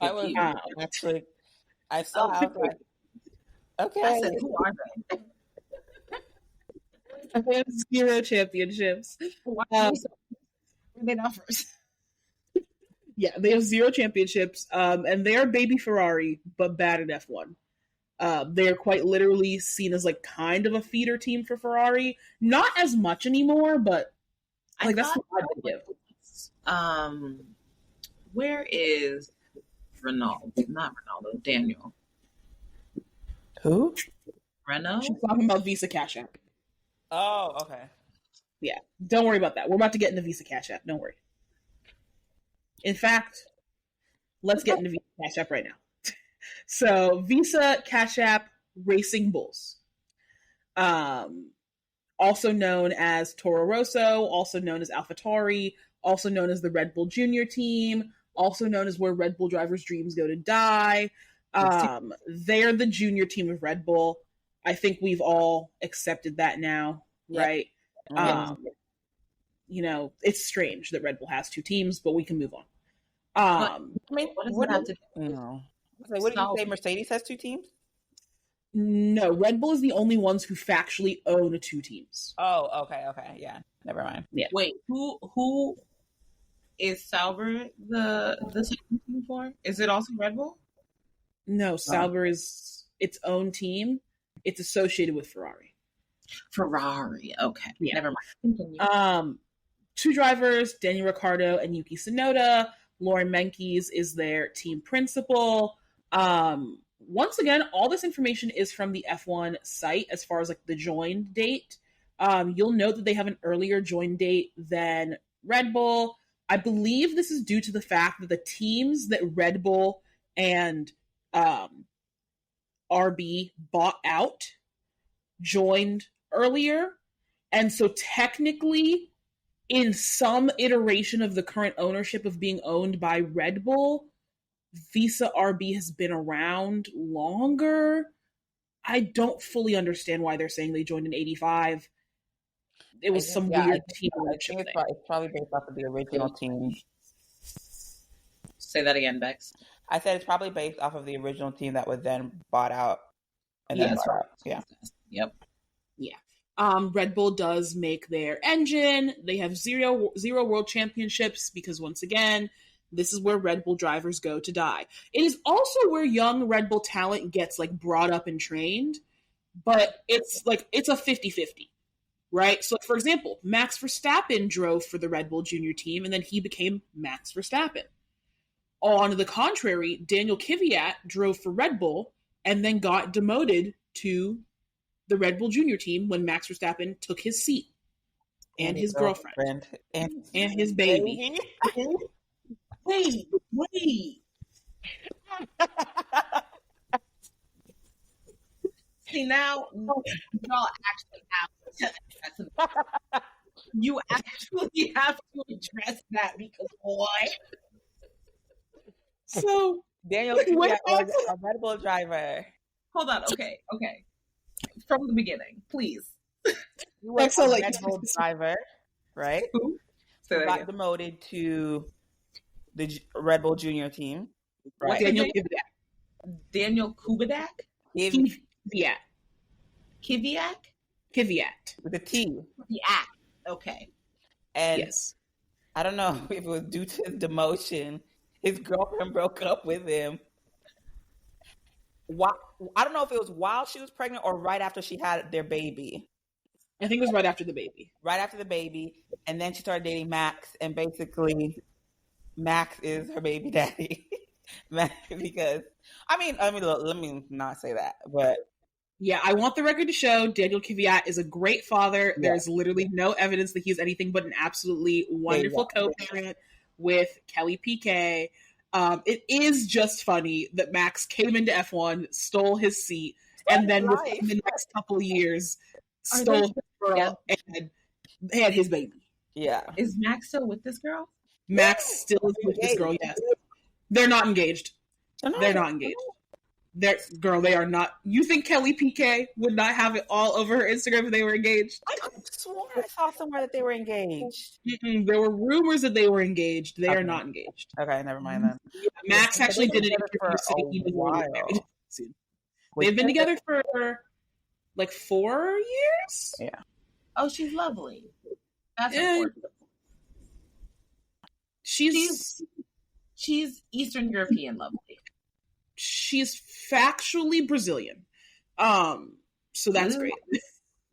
actually, I saw. I was like, okay. I said, who are they? They have 0 championships. They not first. Yeah, they have 0 championships, and they are baby Ferrari, but bad at F1. They are quite literally seen as like kind of a feeder team for Ferrari. Not as much anymore, but like that's the vibe they give. Where is Renault? Not Ronaldo. Daniel. Who? Renault? She's talking about Visa Cash App. Oh, okay. Yeah, don't worry about that. We're about to get into Visa Cash App. Don't worry. In fact, let's get into Visa Cash App right now. So, Visa Cash App Racing Bulls. Also known as Toro Rosso, also known as AlphaTauri, also known as the Red Bull Junior team, also known as where Red Bull drivers' dreams go to die. They're the junior team of Red Bull. I think we've all accepted that now, right? You know, it's strange that Red Bull has 2 teams, but we can move on. What does that have to do? No. What did you say? Mercedes has 2 teams? No, Red Bull is the only ones who factually own 2 teams. Oh, okay, yeah. Never mind. Yeah. Wait, who is Sauber the second team for? Is it also Red Bull? No, Sauber is its own team. It's associated with Ferrari. Ferrari. Okay. Yeah. Never mind. Continue. 2 drivers, Daniel Ricciardo and Yuki Tsunoda. Lauren Menkes is their team principal. Once again, all this information is from the F1 site as far as like the join date. You'll note that they have an earlier join date than Red Bull. I believe this is due to the fact that the teams that Red Bull and RB bought out joined earlier. And so technically, in some iteration of the current ownership of being owned by Red Bull, Visa RB has been around longer. I don't fully understand why they're saying they joined in 85. It was some weird team ownership thing. It's probably based off of the original team. Say that again, Bex. I said it's probably based off of the original team that was then bought out. Yeah. Yep. Yeah. Red Bull does make their engine. They have zero world championships because, once again, this is where Red Bull drivers go to die. It is also where young Red Bull talent gets like brought up and trained. but it's a 50-50, right? So, for example, Max Verstappen drove for the Red Bull Junior team, and then he became Max Verstappen. On the contrary, Daniel Kvyat drove for Red Bull and then got demoted to the Red Bull Junior team when Max Verstappen took his seat and his girlfriend and his baby. Wait. See, now y'all actually have to you actually have to address that because boy. So Daniel was a Red Bull driver. Hold on, okay. From the beginning, please. You were a Red Bull driver, right? Who? So got demoted to the Red Bull Junior team. Right? Daniel Kubidak? Kvyat. With a T. Kvyat. Okay. And yes. I don't know if it was due to his demotion. His girlfriend broke up with him. I don't know if it was while she was pregnant or right after she had their baby. I think it was right after the baby. Right after the baby. And then she started dating Max. And basically, Max is her baby daddy. Because, I mean, look, let me not say that. But yeah, I want the record to show Daniel Kvyat is a great father. Yeah. There's literally no evidence that he's anything but an absolutely wonderful co-parent with Kelly Piquet. It is just funny that Max came into F1, stole his seat, and then within the next couple of years, stole his girl and had his baby. Yeah. Is Max still with this girl? Max still is with this girl, yes. They're not engaged. They're not engaged. They are not. You think Kelly Piquet would not have it all over her Instagram if they were engaged? I swore I saw somewhere that they were engaged. There were rumors that they were engaged. They are not engaged. Okay, never mind then. Yeah, Max actually did an interview saying he was married soon. They've been together for like 4 years. Yeah. Oh, she's lovely. That's important. She's Eastern European lovely. She's factually Brazilian. So that's great.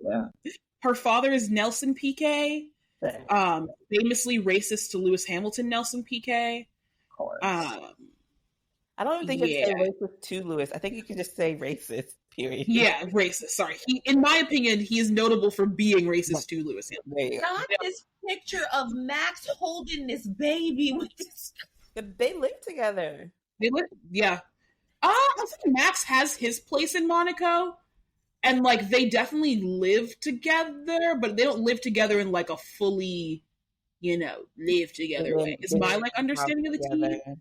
Yeah. Her father is Nelson Piquet. Famously racist to Lewis Hamilton, Nelson Piquet. Of course. I don't even think you can say racist to Lewis. I think you can just say racist, period. Yeah, racist. Sorry. In my opinion, he is notable for being racist to Lewis Hamilton. Not this picture of Max holding this baby with this. They live together. Yeah. I think Max has his place in Monaco, and like they definitely live together, but they don't live together in like a fully, live together way. Is my like understanding of the team.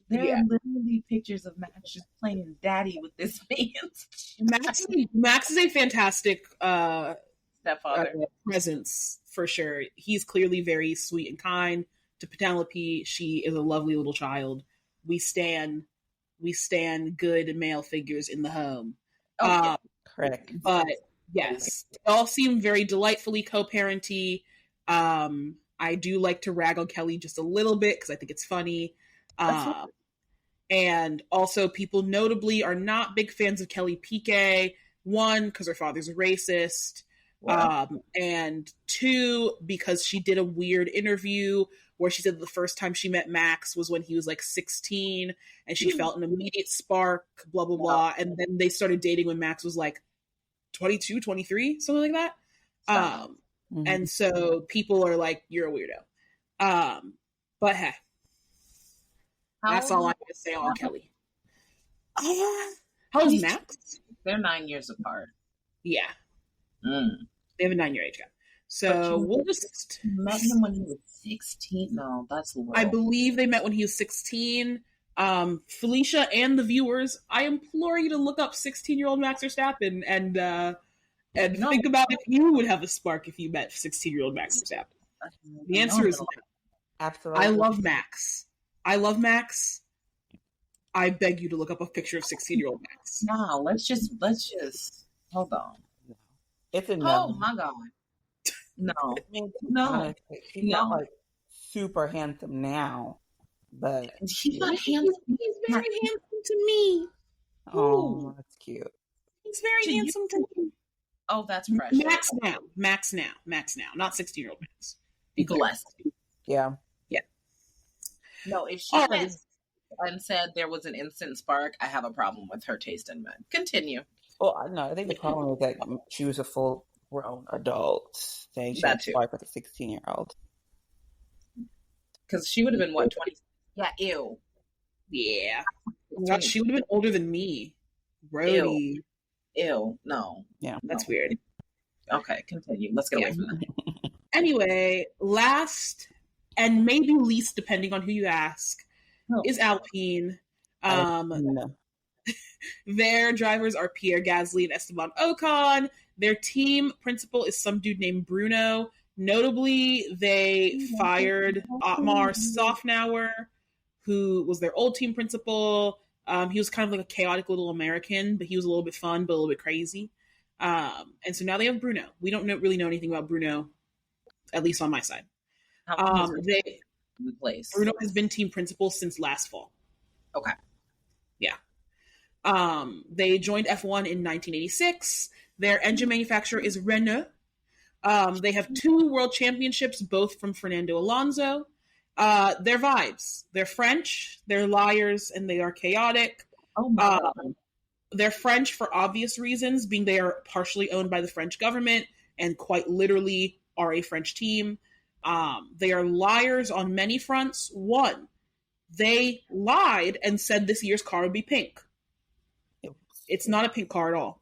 There are literally pictures of Max just playing daddy with this man. Max is a fantastic stepfather presence for sure. He's clearly very sweet and kind to Penelope. She is a lovely little child. We stand good male figures in the home. Correct. But yes, they all seem very delightfully co-parenty. I do like to rag on Kelly just a little bit because I think it's funny. And also people notably are not big fans of Kelly Piquet. One, because her father's a racist. Wow. And two, because she did a weird interview where she said the first time she met Max was when he was like 16 and she felt an immediate spark, blah, blah, blah. And then they started dating when Max was like 22, 23, something like that. And so people are like, you're a weirdo. But hey, that's all I can say on Kelly. How is Max? They're 9 years apart. Yeah. They have a 9-year age gap. So we'll just met him when he was 16. No, that's low. I believe they met when he was 16. Felicia and the viewers, I implore you to look up 16-year-old Max Verstappen and think about if you would have a spark if you met 16-year-old Max Verstappen. The answer is no. Absolutely. I love Max. I beg you to look up a picture of 16-year-old Max. No, let's just hold on. It's a no. Oh my God. No. No. He's not like super handsome now, but he's not handsome. He's very handsome to me. Oh, that's cute. He's very handsome too. Oh, that's precious. Max now, not 16-year-old Max. Be blessed. Yeah. No, if she went and said there was an instant spark, I have a problem with her taste in men. Continue. Well, no, I think the problem is that she was a full-grown adult saying she was spark with a 16-year-old. Because she would have been, what, 20? Yeah, ew. Yeah. She would have been older than me. Brody. Ew. No. Yeah. That's weird. Okay, continue. Let's get away from that. Anyway, last and maybe least, depending on who you ask, is Alpine. No. Their drivers are Pierre Gasly and Esteban Ocon. Their team principal is some dude named Bruno. Notably, they fired Otmar Sofnauer, who was their old team principal. He was kind of like a chaotic little American, but he was a little bit fun, but a little bit crazy. And so now they have Bruno. We don't really know anything about Bruno, at least on my side. Bruno has been team principal since last fall. Okay. Yeah. They joined F1 in 1986. Their engine manufacturer is Renault. They have 2 world championships, both from Fernando Alonso. Their vibes. They're French, they're liars, and they are chaotic. Oh my God. They're French for obvious reasons, being they are partially owned by the French government and quite literally are a French team. They are liars on many fronts. One, they lied and said this year's car would be pink. It's not a pink car at all.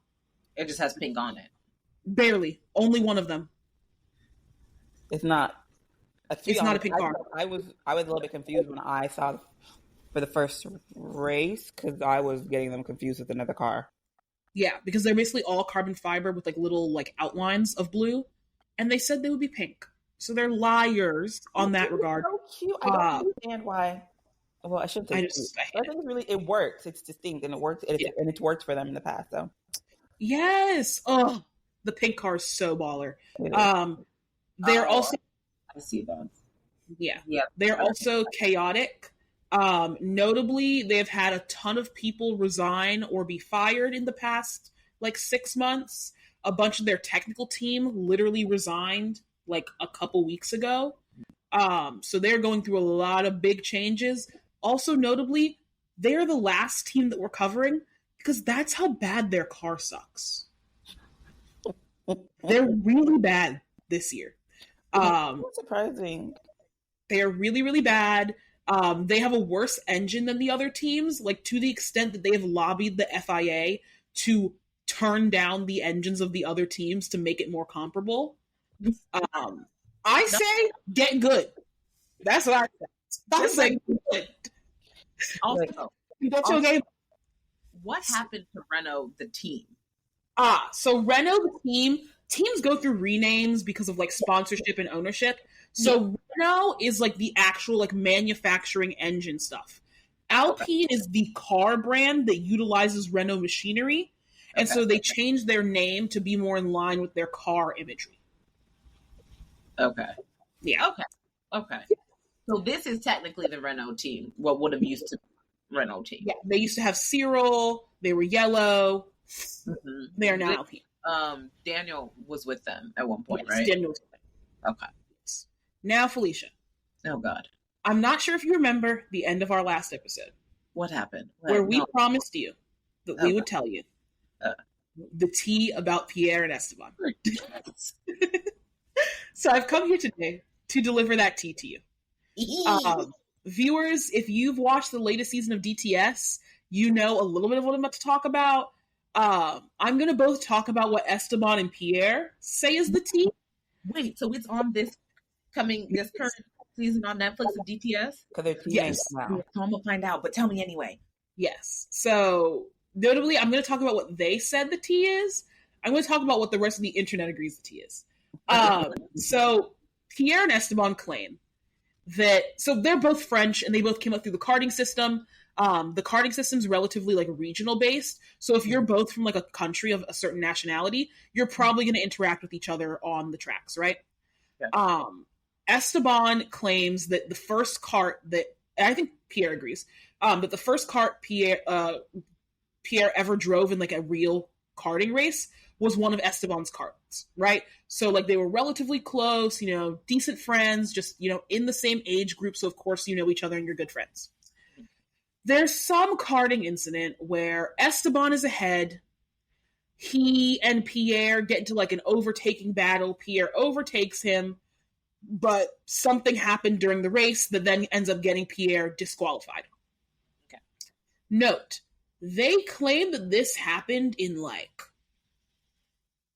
It just has pink on it. Barely. Only one of them. It's not. It's not a pink car. I was a little bit confused when I saw for the first race because I was getting them confused with another car. Yeah, because they're basically all carbon fiber with like little like outlines of blue, and they said they would be pink. So they're liars on that regard. So cute. I don't understand why. Well, I shouldn't say. I think it works. It's distinct and it works, and it's worked for them in the past. So yes. Oh, the pink car is so baller. They're also. I see that. Yeah. They're also chaotic. Notably, they've had a ton of people resign or be fired in the past like 6 months. A bunch of their technical team literally resigned like a couple weeks ago. So they're going through a lot of big changes. Also, notably, they're the last team that we're covering because that's how bad their car sucks. They're really bad this year. That's surprising. They are really, really bad. They have a worse engine than the other teams, like to the extent that they have lobbied the FIA to turn down the engines of the other teams to make it more comparable. I say get good. That's what I say. I say good. Also, that's your game. What happened to Renault, the team? So Renault, the teams go through renames because of like sponsorship and ownership. So Renault is like the actual like manufacturing engine stuff. Alpine is the car brand that utilizes Renault machinery. And so they changed their name to be more in line with their car imagery. Okay. Yeah. Okay. So this is technically the Renault team. What would have used to be Renault team. Yeah. They used to have Cyril. They were yellow. Mm-hmm. They are now Alpine. Daniel was with them at one point, yes, right? Daniel was with them. Okay. Now, Felicia. Oh, God. I'm not sure if you remember the end of our last episode. What happened? Where we promised you that we would tell you the tea about Pierre and Esteban. So I've come here today to deliver that tea to you. Viewers, if you've watched the latest season of DTS, you know a little bit of what I'm about to talk about. I'm going to both talk about what Esteban and Pierre say is the tea. Wait, so it's on this current season on Netflix of DTS? Yes. Wow. So I'm going to find out, but tell me anyway. Yes. So, notably, I'm going to talk about what they said the tea is. I'm going to talk about what the rest of the internet agrees the tea is. So, Pierre and Esteban claim that, so they're both French and they both came up through the karting system. The karting system's relatively like regional based. So if you're both from like a country of a certain nationality, you're probably going to interact with each other on the tracks, right? Yeah. Esteban claims that the first kart that, and I think Pierre agrees, that the first kart Pierre ever drove in like a real karting race was one of Esteban's karts, right? So like they were relatively close, you know, decent friends, just, you know, in the same age group. So of course you know each other and you're good friends. There's some karting incident where Esteban is ahead. He and Pierre get into like an overtaking battle. Pierre overtakes him, but something happened during the race that then ends up getting Pierre disqualified. Okay. Note, they claim that this happened in like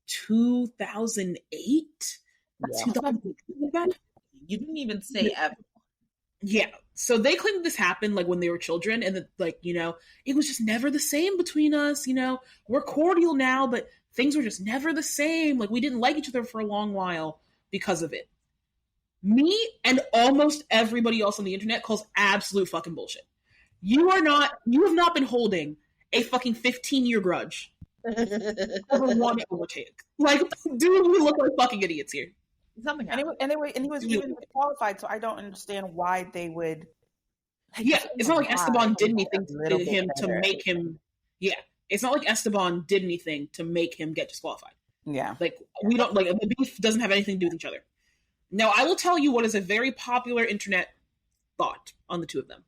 2008? Yeah. 2008? You didn't even say ever. Yeah. So they claim that this happened like when they were children and that like, you know, it was just never the same between us, you know. We're cordial now, but things were just never the same. Like we didn't like each other for a long while because of it. Me and almost everybody else on the internet calls absolute fucking bullshit. You have not been holding a fucking 15-year grudge over one overtake. Like, dude, we look like fucking idiots here. Something And he was even qualified, so I don't understand why they would. Yeah, it's not like Esteban did anything to him to make him. Yeah, it's not like Esteban did anything to make him get disqualified. Yeah, like we don't like the beef doesn't have anything to do with each other. Now, I will tell you what is a very popular internet thought on the two of them,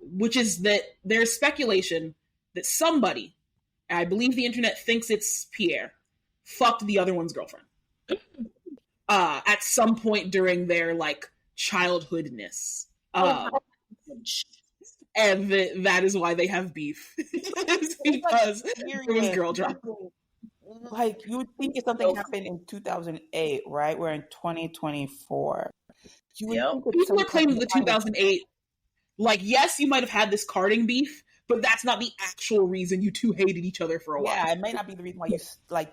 which is that there's speculation that somebody, and I believe the internet thinks it's Pierre, fucked the other one's girlfriend at some point during their like childhoodness, and that is why they have beef. It's because it was girl drama. Like, you would think if something happened in 2008, right? We're in 2024. People are claiming the 2008. Like, yes, you might have had this karting beef, but that's not the actual reason you two hated each other for a while. Yeah, it may not be the reason why you like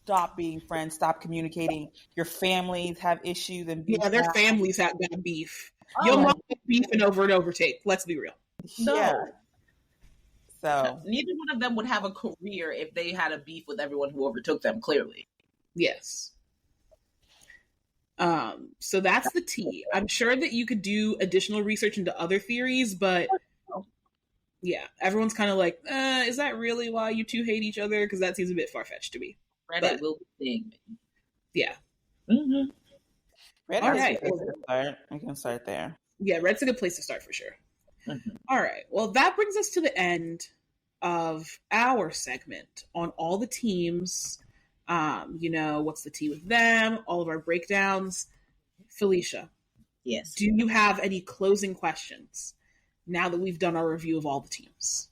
stop being friends, stop communicating. Your families have issues and beef. Yeah, their families have got beef. Your mom had beef and overtake. Let's be real. Yeah. So neither one of them would have a career if they had a beef with everyone who overtook them, clearly. Yes. So that's the tea. I'm sure that you could do additional research into other theories, but yeah, everyone's kind of like, is that really why you two hate each other? Because that seems a bit far-fetched to me. Reddit will be thing. Yeah. Mm-hmm. Reddit All is right. a good place to start. We can start there. Yeah, Reddit's a good place to start for sure. Mm-hmm. All right. Well, that brings us to the end of our segment on all the teams. You know, what's the tea with them? All of our breakdowns. Felicia. Yes. Do you have any closing questions now that we've done our review of all the teams?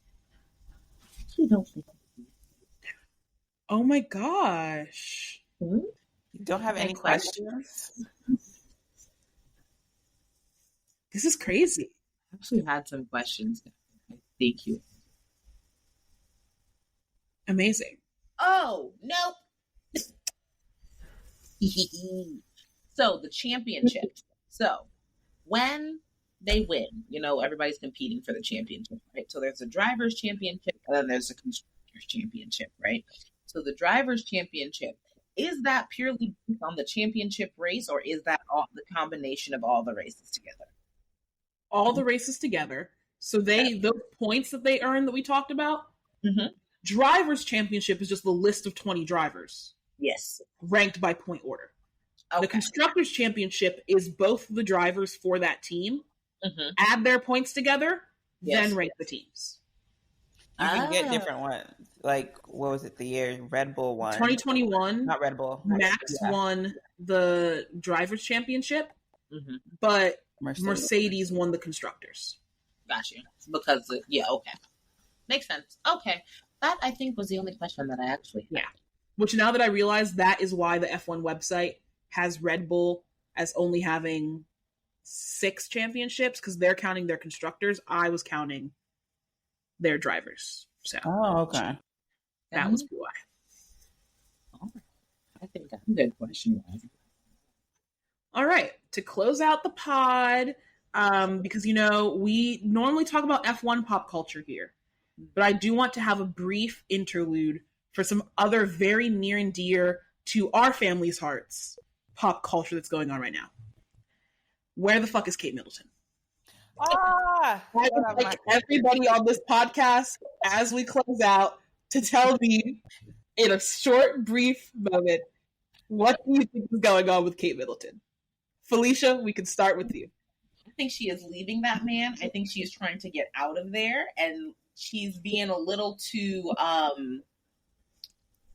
Oh my gosh. You don't have any questions? This is crazy. I actually had some questions. Thank you. Amazing. Oh, nope. So, the championship. So, when they win, you know, everybody's competing for the championship, right? So, there's a driver's championship and then there's a constructor's championship, right? So, the driver's championship, is that purely based on the championship race or is that all the combination of all the races together? All the races together. So those points that they earn that we talked about, driver's championship is just the list of 20 drivers. Yes. Ranked by point order. Okay. The constructor's championship is both the drivers for that team, add their points together, then rank the teams. You can get different ones. Like, what was it, the year Red Bull won? 2021. Not Red Bull. Max won the driver's championship, but Mercedes won the constructors. Got you. Because, okay. Makes sense. Okay. That, I think, was the only question that I actually had. Yeah. Which, now that I realize, that is why the F1 website has Red Bull as only having 6 championships, because they're counting their constructors. I was counting their drivers. So. Oh, okay. That was why. I think that's a good question. All right. To close out the pod, because, you know, we normally talk about F1 pop culture here, but I do want to have a brief interlude for some other very near and dear to our family's hearts pop culture that's going on right now. Where the fuck is Kate Middleton? I would like everybody on this podcast, as we close out, to tell me in a short, brief moment, what do you think is going on with Kate Middleton? Felicia, we can start with you. I think she is leaving that man. I think she is trying to get out of there, and she's being a little too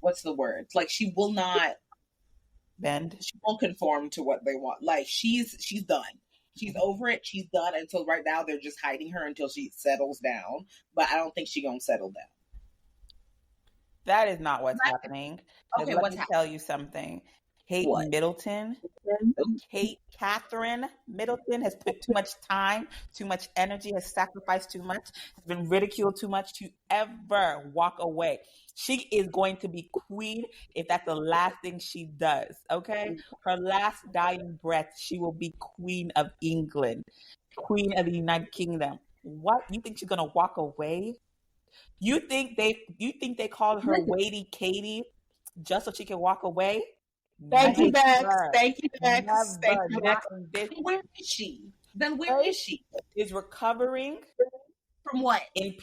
what's the word? Like, she will not bend. She won't conform to what they want. Like, she's done. She's over it. She's done. And so right now they're just hiding her until she settles down. But I don't think she's gonna settle down. That is not what's happening. Okay, let me tell you something. Kate Catherine Middleton has put too much time, too much energy, has sacrificed too much, has been ridiculed too much to ever walk away. She is going to be queen if that's the last thing she does, okay? Her last dying breath, she will be queen of England, queen of the United Kingdom. What? You think she's going to walk away? You think they called her Weighty Katie just so she can walk away? Thank you, Bex. Thank you, Bex. Where is she? Then where is she? Is recovering from what? They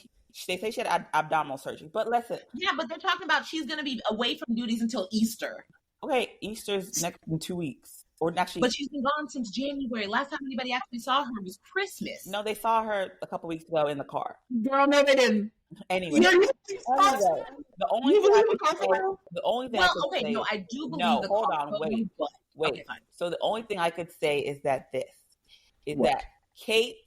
say she had abdominal surgery, but listen. Yeah, but they're talking about she's going to be away from duties until Easter. Okay, Easter's next in 2 weeks. Or actually, but she's been gone since January. Last time anybody actually saw her was Christmas. No, they saw her a couple weeks ago in the car. Girl, no, they didn't. Anyway, the only thing I could say, I do believe no, the hold car on, wait. Okay, so the only thing I could say is that that Kate,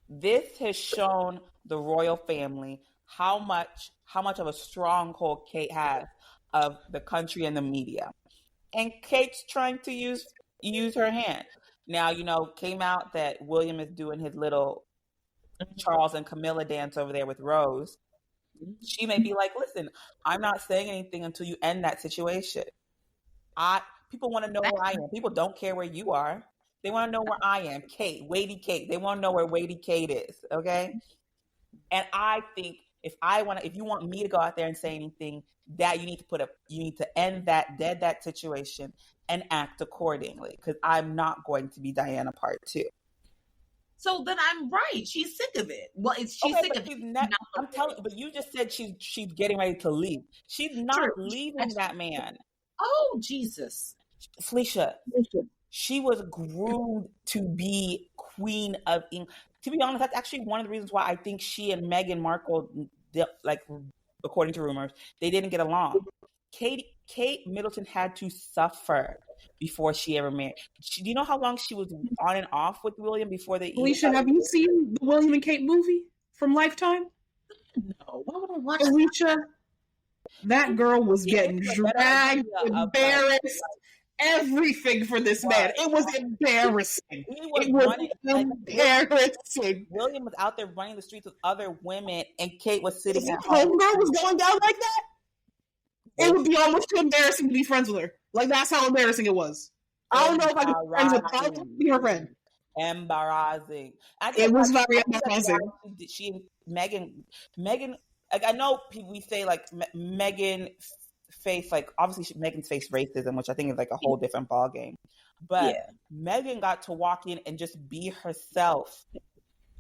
this has shown the royal family how much of a stronghold Kate has of the country and the media. And Kate's trying to use her hand. Now, came out that William is doing his little Charles and Camilla dance over there with Rose. She may be like, listen, I'm not saying anything until you end that situation. People want to know where I am. People don't care where you are. They want to know where I am. Kate, Weighty Kate. They want to know where Weighty Kate is. Okay. And I think if you want me to go out there and say anything, that you need to end that situation and act accordingly, because I'm not going to be Diana part 2. So then I'm right. She's sick of it. Well, she's sick of it. I'm telling you, but you just said she's getting ready to leave. She's not leaving that man. Oh, Jesus. Felicia, she was groomed to be queen of England. To be honest, that's actually one of the reasons why I think she and Meghan Markle, like, according to rumors, they didn't get along. Kate Middleton had to suffer before she ever married. Do you know how long she was on and off with William before they? Alicia, have you seen the William and Kate movie from Lifetime? No. Why would I watch Alicia? That girl was getting dragged, embarrassed, everything for this man. It was embarrassing. It was embarrassing. William was out there running the streets with other women, and Kate was sitting at home. Homegirl was going down like that. It would be almost too embarrassing to be friends with her. Like, that's how embarrassing it was. I don't know if I could be friends with her. I would be her friend. Embarrassing. It was very embarrassing. Meghan, like, I know we say, like, Meghan faced, like, obviously Meghan's faced racism, which I think is like a whole different ballgame. But Meghan got to walk in and just be herself.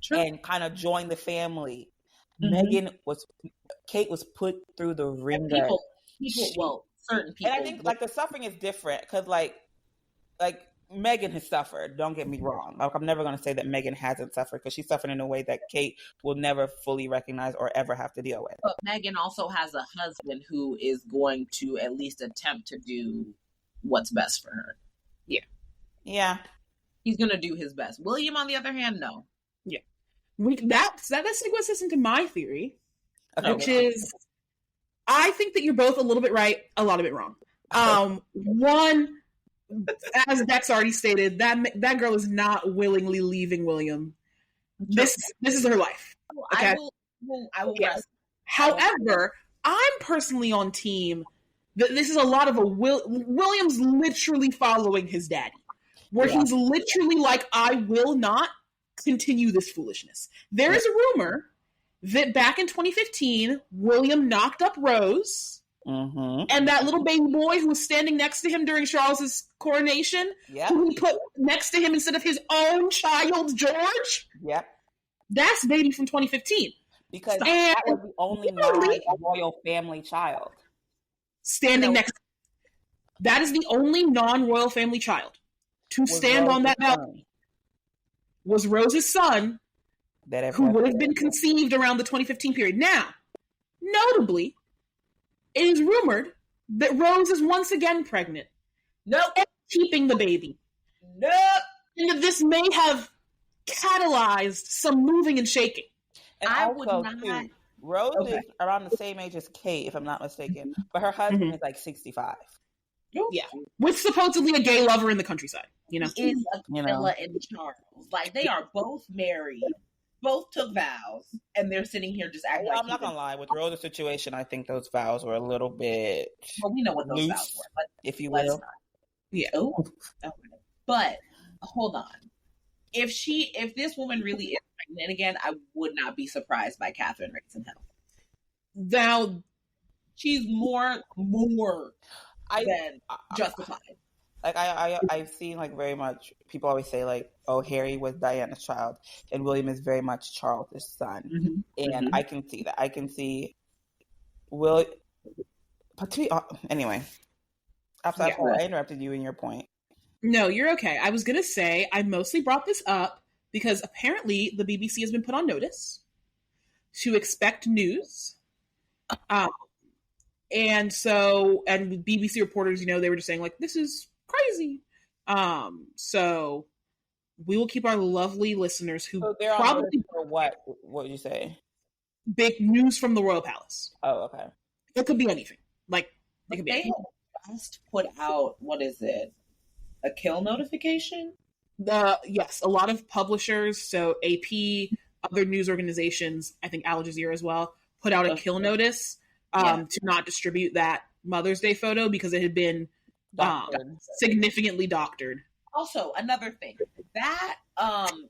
True. And kind of join the family. Mm-hmm. Kate was put through the ringer. Certain people. And I think, like, the suffering is different because, like Meghan has suffered. Don't get me wrong. Like, I'm never going to say that Meghan hasn't suffered, because she suffered in a way that Kate will never fully recognize or ever have to deal with. But Meghan also has a husband who is going to at least attempt to do what's best for her. Yeah. Yeah. He's going to do his best. William, on the other hand, no. Yeah. That segues us into my theory, which is, I think that you're both a little bit right, a lot of it wrong. One, as Bex already stated, that girl is not willingly leaving William. This is her life. Okay? I will rest. However, I'm personally on team that this is a lot of William's literally following his daddy, where he's literally like, I will not continue this foolishness. There is a rumor that back in 2015, William knocked up Rose, and that little baby boy who was standing next to him during Charles's coronation, who he put next to him instead of his own child, George. Yep. That's baby from 2015. because And that was the only literally- non-royal family child. standing next. That is the only non-royal family child to Was stand on Rose's that balcony. son Was Rose's son, that ever who had would have a been baby. conceived around the 2015 period. Now, notably, it is rumored that Rose is once again pregnant. Nope. And keeping the baby. Nope. And that this may have catalyzed some moving and shaking. And I would also, not- too, Rose Okay. is around the same age as Kate, if I'm not mistaken, but her husband Mhm. is like 65. Yeah. With supposedly a gay lover in the countryside, you know? Is a You know. Camilla and Charles. Like, they are both married, both took vows, and they're sitting here just acting like I'm not gonna lie, with Rose's situation, I think those vows were a little bit, Well, we know what those loose, vows were. But if you let's will. not. Yeah. Oh, okay. But hold on. If this woman really is pregnant again, I would not be surprised by Catherine raising hell. Now, She's more I than justified. like I've seen like very much people always say like, oh, Harry was Diana's child and William is very much Charles's son, and I can see that. I can see Will. But to be anyway, after I interrupted you in your point. no, you're okay. I was going to say, I mostly brought this up because apparently the BBC has been put on notice to expect news. And BBC reporters, they were just saying, like, this is crazy. So we will keep our lovely listeners who So they're on probably notice for what? What would you say? big news from the Royal Palace. Oh, okay. It could be anything. Like, it could be They anything. have just put out, what is it? A kill notification? Yes, a lot of publishers, so AP, other news organizations, I think Al Jazeera as well, put out a kill notice to not distribute that Mother's Day photo because it had been significantly doctored. Also, another thing, that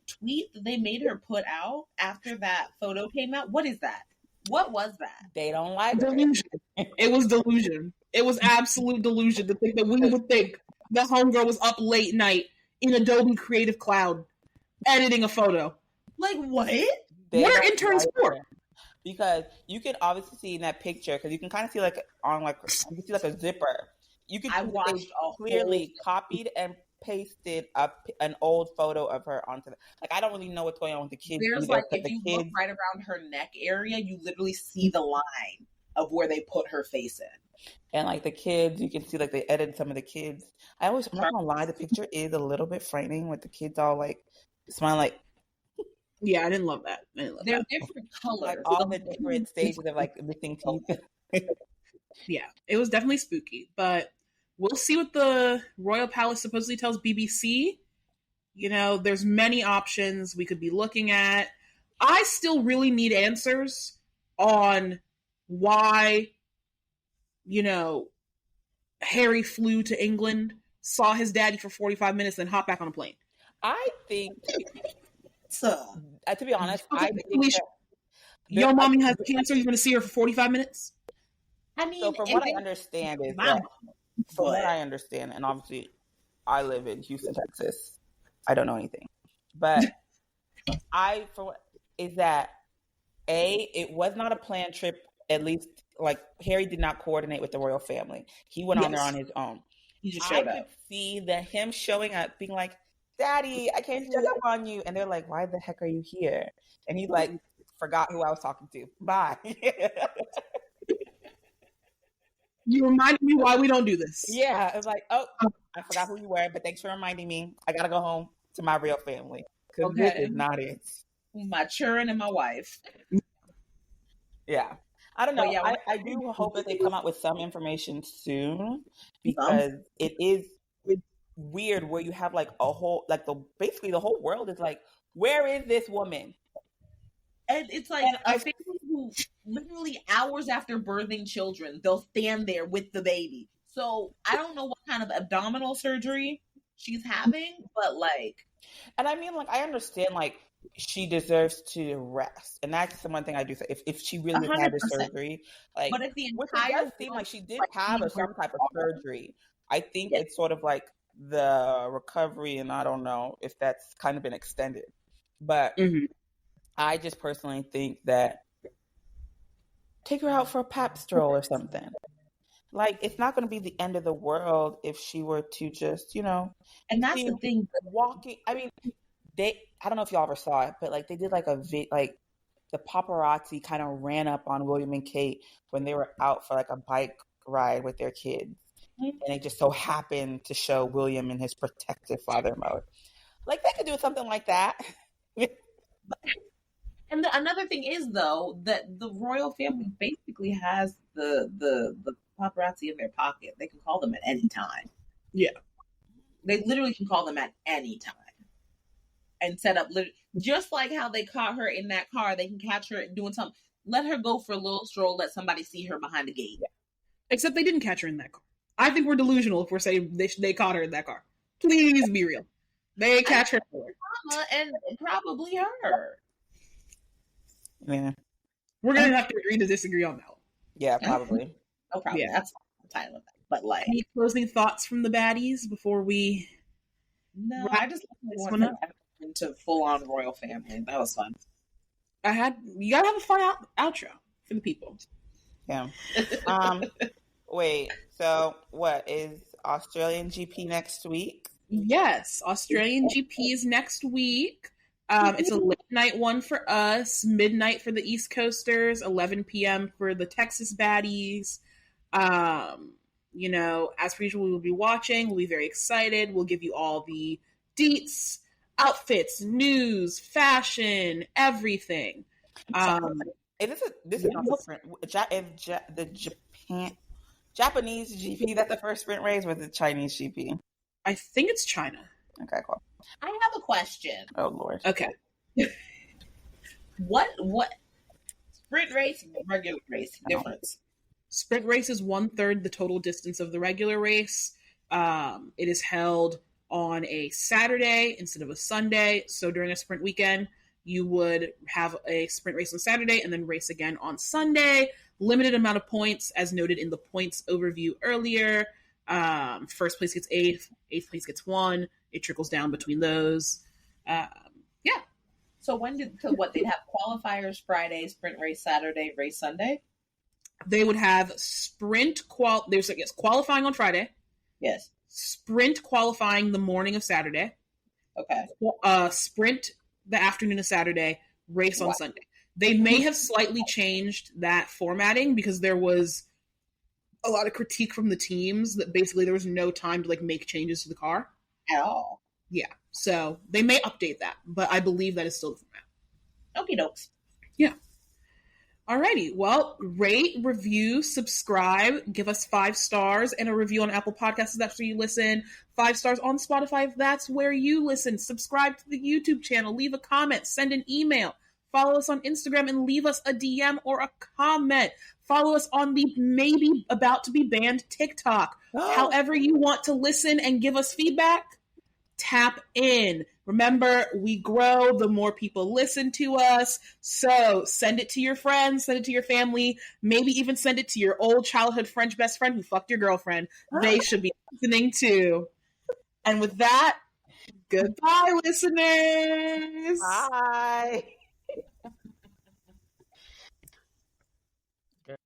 tweet that they made her put out after that photo came out, what is that? What was that? They don't like it. Delusion. It was delusion. It was absolute delusion to think that we would think the homegirl was up late night in Adobe Creative Cloud editing a photo. Like, what? They What are don't interns like for? it. Because you can obviously see in that picture, because you can kind of see like on like you can see like a zipper. You can I see that watched they a clearly copied and pasted up an old photo of her onto the, like I don't really know what's going on with the kids. There's either, like, but if the you kids, look right around her neck area, you literally see the line of where they put her face in. and like the kids, you can see like they edited some of the kids. I'm not gonna lie, the picture is a little bit frightening with the kids all like smiling like Yeah, I didn't love that. They're different colors. like all the different stages of like missing teeth. Yeah, it was definitely spooky, but we'll see what the Royal Palace supposedly tells BBC. There's many options we could be looking at. I still really need answers on why, Harry flew to England, saw his daddy for 45 minutes, then hopped back on a plane. I think, So, to be honest, I think Felicia, that Your mommy has cancer, you're going to see her for 45 minutes? I mean, so from what I understand is that from what I understand, and obviously I live in Houston, Texas. I don't know anything, but is that it was not a planned trip. At least, like Harry did not coordinate with the royal family. He went on there on his own. He just showed I up. could see him showing up, being like, "Daddy, I came to check up on you," and they're like, "Why the heck are you here?" And he like forgot who I was talking to. Bye. You reminded me why we don't do this. Yeah, it's like, oh, I forgot who you were, but thanks for reminding me. I gotta go home to my real family because this is not it. My children and my wife. Yeah, I don't know. But yeah, I do hope that they come out with some information soon because it is weird where you have like a whole, like basically the whole world is like, where is this woman? And it's like a family who literally hours after birthing children, they'll stand there with the baby. So I don't know what kind of abdominal surgery she's having, but like. And I mean, like, I understand, like, she deserves to rest. And that's the one thing I do say. If she really had the 100%. surgery, like, But if the which it entire does seem like she did like, have some type of surgery. I think it's sort of like the recovery, and I don't know if that's kind of been extended. But I just personally think that take her out for a pap stroll or something. Like, it's not going to be the end of the world if she were to just, and that's the thing. Walking. I mean, I don't know if y'all ever saw it, but like they did like the paparazzi kind of ran up on William and Kate when they were out for like a bike ride with their kids. And it just so happened to show William in his protective father mode. Like, they could do something like that. And another thing is, though, that the royal family basically has the paparazzi in their pocket. They can call them at any time. Yeah. They literally can call them at any time. And set up, just like how they caught her in that car, they can catch her doing something. Let her go for a little stroll, let somebody see her behind the gate. Except they didn't catch her in that car. I think we're delusional if we're saying they caught her in that car. Please be real. They catch her. Mama and probably her. Yeah. We're going to have to agree to disagree on that one. Yeah, probably. No problem. Yeah. That's the title of that. But like, any closing thoughts from the baddies before we... No, I just want into full-on royal family. That was fun. You gotta have a fun outro for the people. Yeah. Wait, so what is Australian GP next week? Yes, Australian GP is next week. It's a late night one for us, midnight for the East Coasters, 11 p.m. for the Texas baddies. As per usual, we will be watching. We'll be very excited. We'll give you all the deets, outfits, news, fashion, everything. This is not the sprint. The Japanese GP, that's the first sprint race, with the Chinese GP. I think it's China. Okay, cool. I have a question. Oh Lord. Okay. What sprint race, regular race difference? Sprint race is 1/3 the total distance of the regular race. It is held on a Saturday instead of a Sunday. So during a sprint weekend, you would have a sprint race on Saturday and then race again on Sunday. Limited amount of points, as noted in the points overview earlier. First place gets 8th place gets 1. It trickles down between those. So they'd have qualifiers Friday, sprint race Saturday, race Sunday? They would have there's qualifying on Friday. Yes. Sprint qualifying the morning of Saturday. Okay. Sprint the afternoon of Saturday, race on Sunday. They may have slightly changed that formatting because there was a lot of critique from the teams that basically there was no time to make changes to the car. At all. Yeah. So they may update that, but I believe that is still the format. Okie dokes. Yeah. Alrighty. Well, rate, review, subscribe, give us 5 stars and a review on Apple Podcasts if that's where you listen. 5 stars on Spotify if that's where you listen. Subscribe to the YouTube channel. Leave a comment. Send an email. Follow us on Instagram and leave us a DM or a comment. Follow us on the maybe about to be banned TikTok. Oh. However you want to listen and give us feedback, tap in. Remember, we grow the more people listen to us. So send it to your friends, send it to your family, maybe even send it to your old childhood French best friend who fucked your girlfriend. They should be listening too. And with that, goodbye, listeners. Bye.